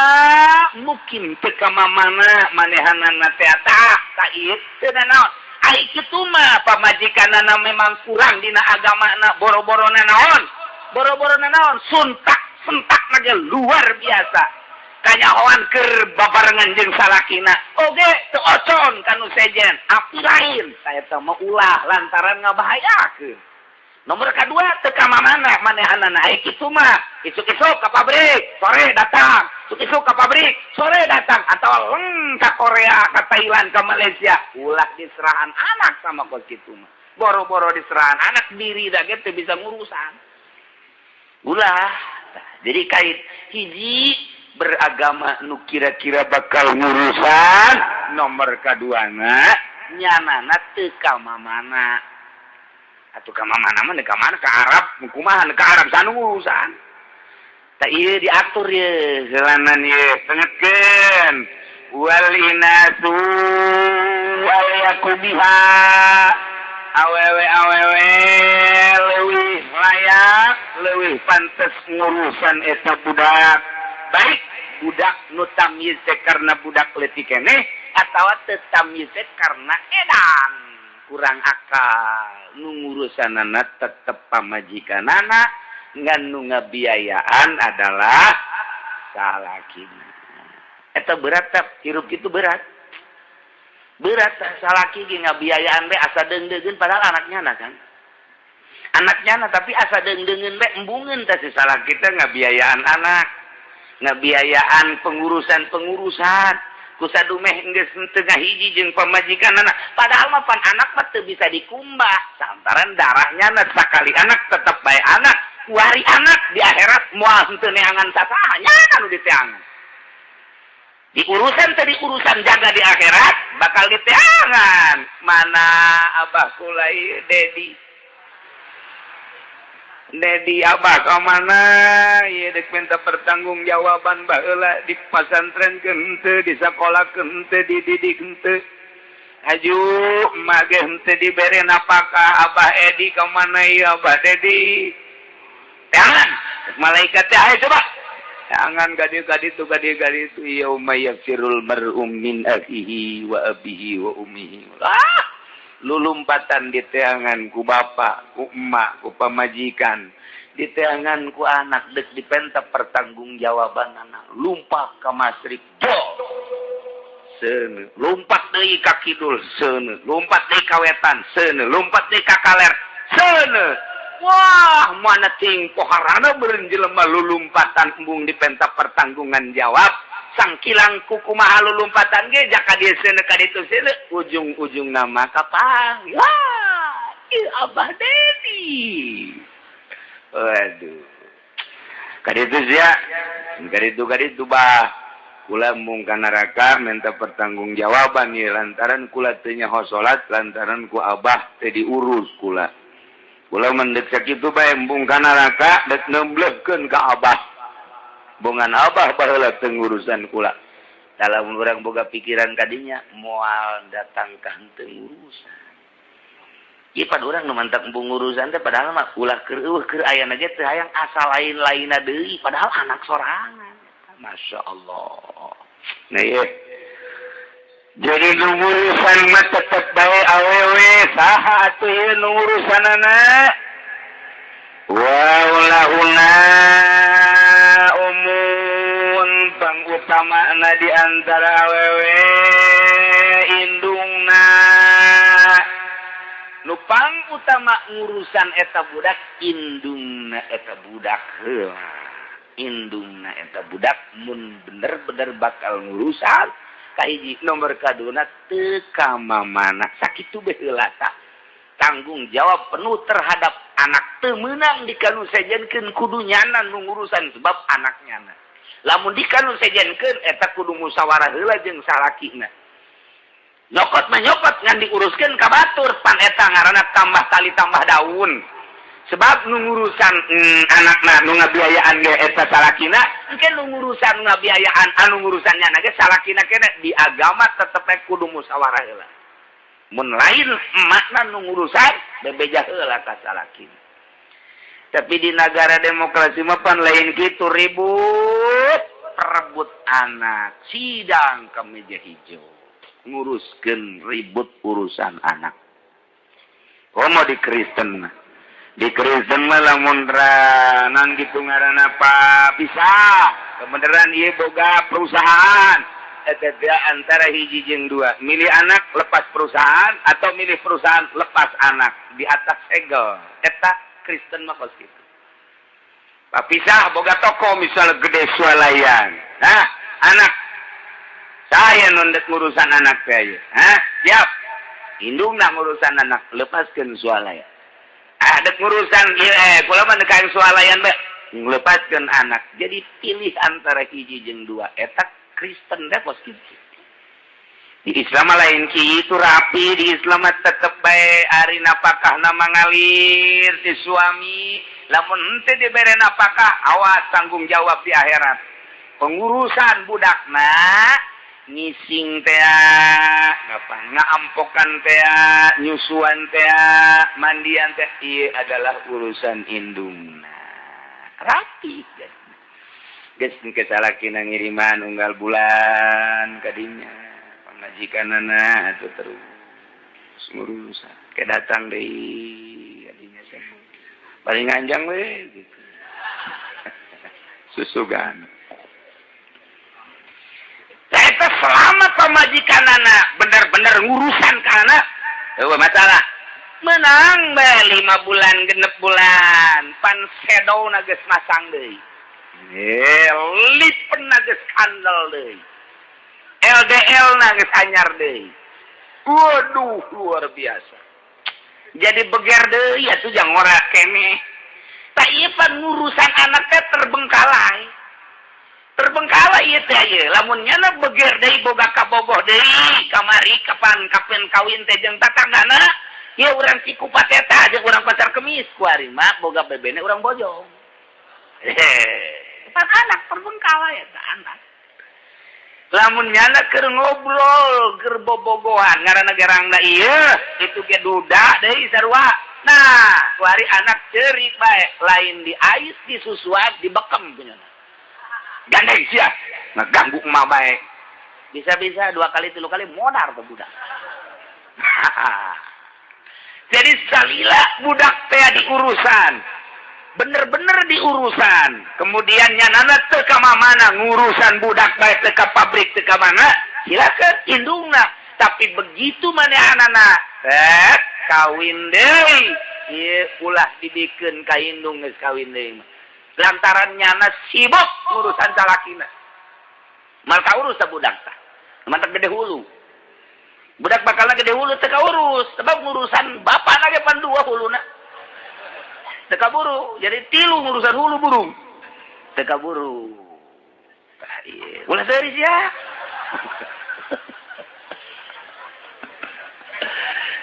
mungkin teu ka mamana manehanana teh tah kait teu naon. Ai kitu mah pamajikanana memang kurang dina agamana boro-borona naon? Boro-borona naon? Suntak sentak aja luar biasa. Kanyahoan keur babarengan jeung salakina. Oge teu ocon kanu sejen. Api lain saya teh mah ulah lantaran ngabahayakeun. Nomor kedua teu ka mamana manehanana ai kitu mah. Isuk-isuk ka pabrik, sore datang. Isuk-isuk ka pabrik, sore datang atau leng ka Korea, ka Thailand, ka Malaysia. Ulah diserahan anak sama kos kitu mah. Boro-boro diserahan anak diri da teu bisa ngurusan. Ulah. Jadi kait hiji beragama nu kira-kira bakal ngurusan, nomor kaduana nyanana teu ka mamana. Atuh ka mamana mah ka mana ka Arab, kumaha ka Arab sanu urusan. Ta ieu diatur ye helanan ye tengekeun wal inasu wal yakubiha awewe leuwih layak leuwih pantes ngurusan eta budak. Baik budak nu tamyiz karena budak leutik keneh atawa teu tamyiz karena edan kurang akal. Nu ngurusanana tetep pamajikanana ngan nu ngabiayaan adalah salakina. Eta berat teh hirup kitu berat. Berat salaki ge ngabiayaan teh asa deung-deungeun padahal anaknya kan. Anaknya tapi asa deung-deungeun teh embungeun teh si salaki teh ngabiayaan anak. Ngabiayaan pengurusan. Kusadu meh geus teu ngahiji jeung pamajikanana. Padahal mah pan anak mah teu bisa dikumbah. Lantaran darahnya na sakali anak tetep bae anak. Kuari anak di akhirat moal henteu neangan sasaha nya anu diteangan. Di urusan tadi urusan jaga di akhirat bakal diteangan. Mana abah kulai Dedi abah ka mana ieu dek minta pertanggungjawaban baheula di pasantren henteu di sakola henteu dididik henteu. Aju mage henteu dibere napakah abah Edi ka mana ieu abah Dedi. Teangan malaikat teh aya coba. Jangan gadi-gadi itu yauma yafirul mar'um min akhihi wa abihi wa ummihi. Lulumpatan di teangan ku bapak, ku emak, ku pamajikan. Di teangan ku anak dek dipentap pertanggungjawaban anak. Lumpat ka masrik bol. Seuneu. Lumpat deui ka kidul seuneu. Lumpat deui ka wetan seuneu. Lumpat deui ka kaler seuneu. Wah, mana ting poharana beureun jelema lulumpatan embung dipentap pertanggungan jawab. Sangkilang kumaha lulumpatan ge jaka dieu seuneu ka ditu seuneu ujung-ujung nama kapang. Wah, ieu Abah Dedi. Waduh. Ka ditu sia, ka ditu bah. Kula mung ka neraka minta pertanggungjawaban ieu lantaran kula teu nyaho salat lantaran ku Abah teu diurus kula. Kula mendek sakitu bae embung ka neraka dek nemblehkeun ka Abah. Bungan Abah baheula teu ngurusan kula. Dalam urang boga pikiran kadinya moal datang ka henteu ngurusan. Ieu pan urang nu mantap embung ngurusan teh padahal mah ulah keur aya na ge teu hayang asal lain-lainna deui padahal anak sorangan. Masya Allah. Nah ieu. Jadi nu ngurusan mah tetep bae awewe saha atuh ieu nu ngurusanana? Wa ulahuna umun pangutamaana di antara awewe indungna nupang utama ngurusan eta budak indungna eta budak heula. Indungna eta budak mun bener-bener bakal ngurusan kahiji nomor kaduna teu ka mamana sakitu bae heula tanggung jawab penuh terhadap anak teu meunang dikanu sejenkeun kudu nyana nu ngurusan sebab anaknya. Lamun dikanu sejenkeun eta kudu musyawarah heula jeung salakina. Nyokot mah nyokot ngan diuruskeun ka batur pan eta ngaranna tambah tali tambah daun. Sebab nu ngurusan anakna nu ngabiayaan ge eta salakina, engke nu ngurusan ngabiayaan anu ngurusannya na ge salakina keneh di agama tetep kudu musyawarah heula. Mun lain emakna nu ngurusan bebeja heula ka salakina. Tapi di negara demokrasi mah pan lain kitu ribut perebut anak, sidang ke meja hijau. Nguruskeun ribut urusan anak. Komo di Kristen mah. Di Kristen mah lamun ranan gitu ngaranna apa bisa. Kebeneran ieu boga perusahaan. Eta antara hiji jeung dua. Milih anak lepas perusahaan atau milih perusahaan lepas anak di atas segel. Eta Kristen mah kos kitu. Papisah boga toko misal gede swalayan. Nah, anak saya nundek ngurusan anak saya. Hah? Siap. Indungna ngurusan anak, lepaskeun swalaya. Dek ngurusan kula mah dekain swalayan bae, lepaskeun anak. Jadi pilih antara hiji jeung dua. Eta Kristen teh pos kitu. Di Islam lain kitu rapi, di Islam tetep bae ari napakahna mangalir ti suami. Lamun henteu dibere napakah, awas tanggung jawab di akhirat. Pengurusan budakna ngising teh ngaampokan teh nyusuan teh mandian teh ieu adalah urusan indungna rapi geus engke salakina ngiriman unggal bulan ka dinya pangajikanana atuh terus ngurusan ke datang deui ka dinya teh paling anjang we gitu susugan. Eta selama pamajikan anak bener-bener ngurusan ke anak, masalah. Menang be 5 bulan, 6 bulan, pan sedow na geus masang deui. Lipen na geus kandel deui. LDL na geus anyar deui. Waduh, luar biasa. Jadi beger deui atuh jang ora keneh. Tak ieu pan ngurusan anak teh terbengkalai. Terbengkalai ieu teh ye lamun nyana beger deui boga kabogoh deui kamari kapan kawin teh jeung tatanggana ieu urang cikupat eta jeung urang pasar kemis kuari mah boga bebene urang bojong pan anak terbengkalai eta anak lamun nyana keur ngobrol keur bobogohan ngaranna gerangna ieu itu ge duda deui sarua nah kuari anak ceurik bae lain di ais disusuan dibekem punyana gandeng sia ngeganggu emak bae bisa-bisa 2 kali 3 kali modar tuh budak jadi salila budak teh diurusan bener-bener diurusan kemudian nyanana teu ka mamana ngurusan budak bae teu ka pabrik teu ka mana silakeun indungna tapi begitu manehanana kawin deui ieu ulah dibikeun ka indung geus kawin deui lantaran nyana sibuk urusan salakina. Mal kaurus budak tah. Mantap gede hulu. Budak bakalna gede hulu teu kaurus, sebab ngurusan bapana ge pan 2 huluna. Teu kaburu, jadi 3 ngurusan hulu burung. Teu kaburu. Tah ieu. Ulah deui sia.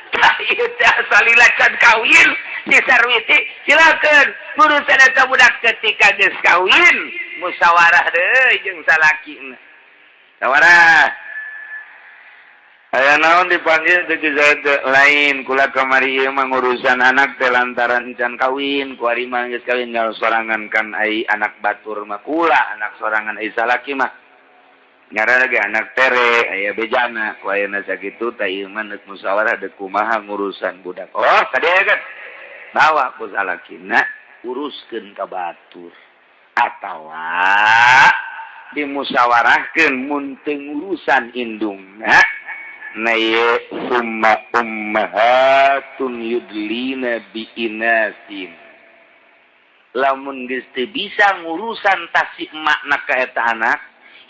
Tah ieu teh salila can kawin di sarwiti silakeun urusan eta budak ketika geus kawin musyawarah deui jeung salakina sawarah aya naon dipanggil teu lain kula kamari ieu mah ngurusan anak teh lantaran can kawin ku ari mah geus kawin ngal sorangan kan ai anak batur mah kula anak sorangan ai salaki mah ngaranna ge anak tere aya bejana ku ayeuna sakitu tah ieu mah neuk musyawarah deuk kumaha ngurusan budak oh kadea kan bawa ku salakina uruskeun ka batur atawa dimusyawarahkeun mun teu ngurusan indungna naye summa ummahatun yudlina bi inasin. Lamun geus teu bisa ngurusan tasik makna ka eta anak,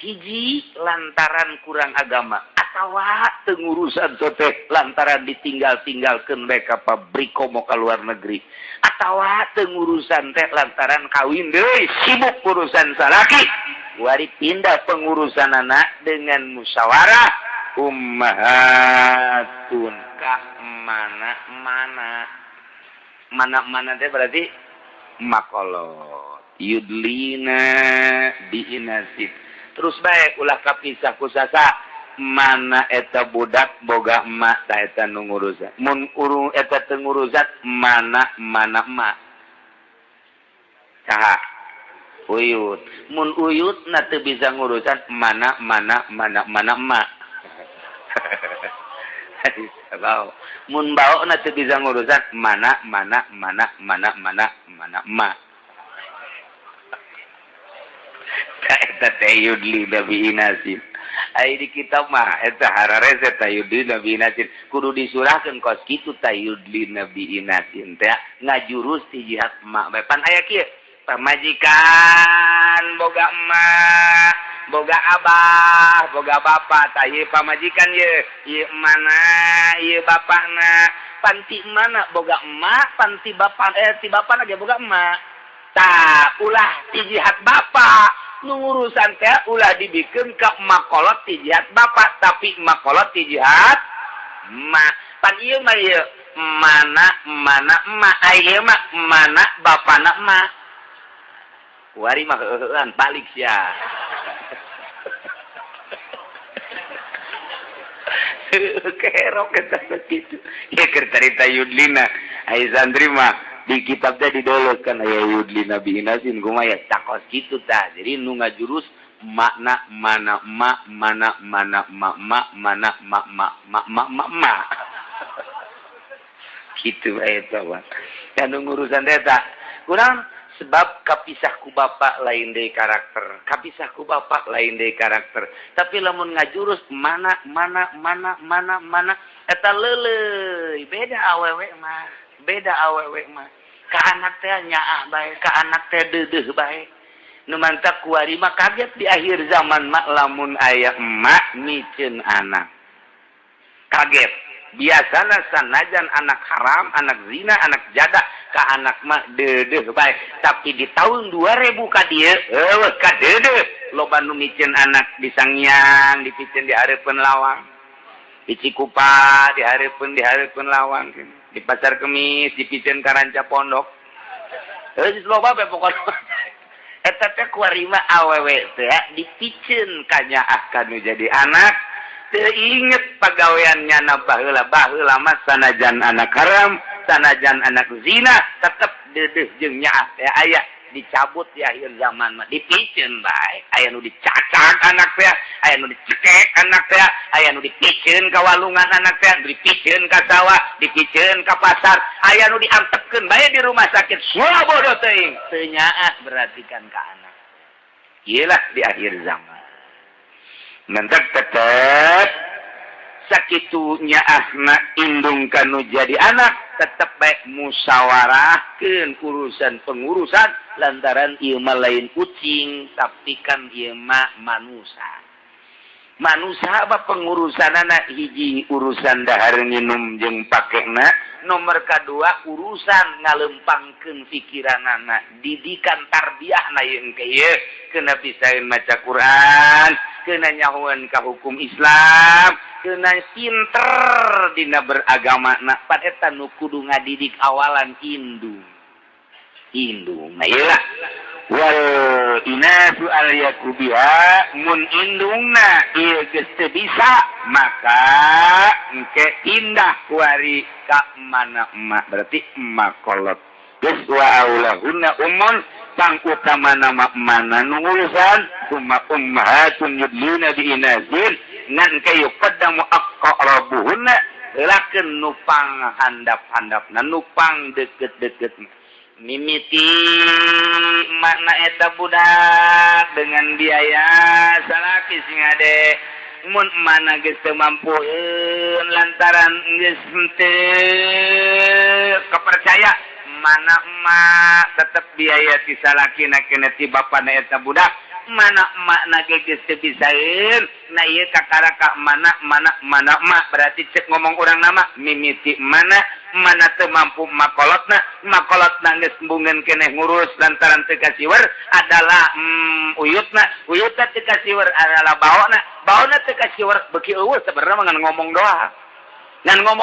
hiji lantaran kurang agama atawa teu ngurusan teh lantaran ditinggal-tinggalkeun bae ka pabrik komo ka luar negeri atawa teu ngurusan teh lantaran kawin deui sibuk urusan salaki wari pindah pengurusan anak dengan musyawarah ummahatun ka mana teh berarti makolot yudlina diinasid terus baik ulah kapisah kusasa mana eta budak boga emak ta eta nu ngurusan mun urung eta teu ngurusan mana emak saha uyut mun uyut na teu bisa ngurusan mana emak mun bau na teu bisa ngurusan mana emak eta teh yudli nabi inasin ai di kitab mah eta harare eta yudli nabi inasin kudu disurahkeun kos kitu ta yudli nabi inasin teh ngajurus ti jihad emak bae pan aya kieu pamajikan boga emak boga abah boga bapak ta ieu pamajikan ieu mana ieu bapakna panti mana boga emak panti bapak ti bapakna ge boga emak tah ulah ti jihad bapak ngurusan teh ulah dibikeun ka makolot ti jihad bapak tapi makolot ti jihad emak pan ieu mah ieu mana emak ieu mah mana bapana emak wari mah heueuan balik sia kerok eta kitu ya keur carita yudlina ai santri mah di kitabnya didoloskan aya yudlina bi inasin kumaha ya takos kitu tah jadi nu ngajurus makna mana emak mana emak mana emak kitu eta mah anu ngurusan eta kurang sebab kapisah ku bapak lain deui karakter kapisah ku bapak lain deui karakter tapi lamun ngajurus mana eta leuleuy beda awewe mah ka anak teh nyaah bae ka anak teh deudeuh bae nu mantap kuari mah kaget di akhir zaman mah lamun aya emak micieun anak kaget biasana sanajan anak haram anak zina anak jada ka anak mah deudeuh bae tapi di tahun 2000 ka dieu ka deudeuh loba nu micieun anak di Sangiang dipicieun di hareupeun lawang di Cikupa di hareupeun lawang di Pasar Kemis dipicieun ka Ranca Pondok geus loba bae pokona eta teh kuari mah awewe teh dipicieun ka nyaah kanu jadi anak teu inget pagaweannya na baheula mah sanajan anak haram sanajan anak zina tetep deudeuh jeung nyaah teh aya dicabut di akhir zaman mah dipicieun bae aya nu dicacak anak teh aya nu dicekek anak teh aya nu dipicieun ka walungan anak teh dipicieun ka sawah dipicieun ka pasar aya nu diantepkeun bae di rumah sakit semua bodoh teuing teu nyaah berartikan ka anak ieu lah di akhir zaman mentek tetep sakitu nyaahna indung kanu jadi anak tetep baik musyawarahkeun urusan pengurusan lantaran ieu mah lain kucing tapi kan ieu mah manusia apa pengurusanana hiji urusan dahar nginum jeung pakena nomor kadua urusan ngalempangkeun pikiranana didikan tarbiyahna yeung ke ieu keuna pisaeun maca Quran keuna nyahoeun ka hukum Islam keuna pinter dina beragama na pan eta nu kudu ngadidik awalan indung nah iyalah wal inasu al yakubiha mun indungna ieu geus teu bisa maka engke indah kuari ka mana emak berarti emak kolot geus wa aulahunna ummun pang utamana mana nu urusan summa ummahatun yudlina bi inasin ngan kayu qaddamu aqrabuhunna lakeun nupang handap-handapna nupang deket-deket mimiti makna eta budak dengan biaya salaki sing ade mun mana geus teu mampu lantaran geus teu kepercaya mana emak tetep biaya ti salakina kena ti bapana eta budak mana emak nage geus teu bisaeun na ieu kakaraka mana emak berarti cek ngomong urang nama mimiti mana teu mampu makolotna geus mbungeun keneh ngurus lantaran teu kasiweur adalah uyutna teu kasiweur adalah baona teu kasiweur beuki eueuh sebenarnya ngan ngomong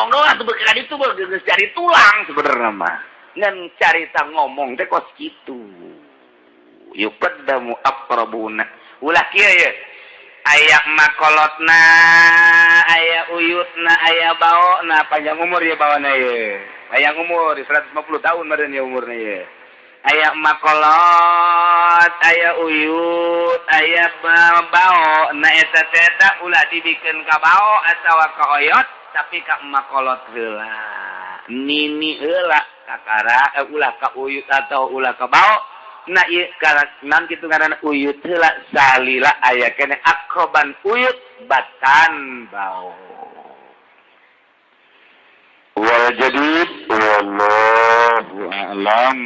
doa teu beuki ka ditu geus cari tulang sebenarnya mah ngan carita ngomong teh kos kitu yuqaddamu aqrabuna ulah kieu ye aya makolotna aya uyutna aya baona panjang umur ya baona ye panjang umur 150 tahun meureun ya umurna ye aya makolot aya uyut aya baona eta ulah dibikeun ka bao atawa ka oyot tapi ka makolot heula nini heula kakara ulah ka uyut atau ulah ka bao na ieu karaknan kitu ngaranna uyut heula salila aya keneh akroban uyut batan bau wal jadid wallahu a'lam.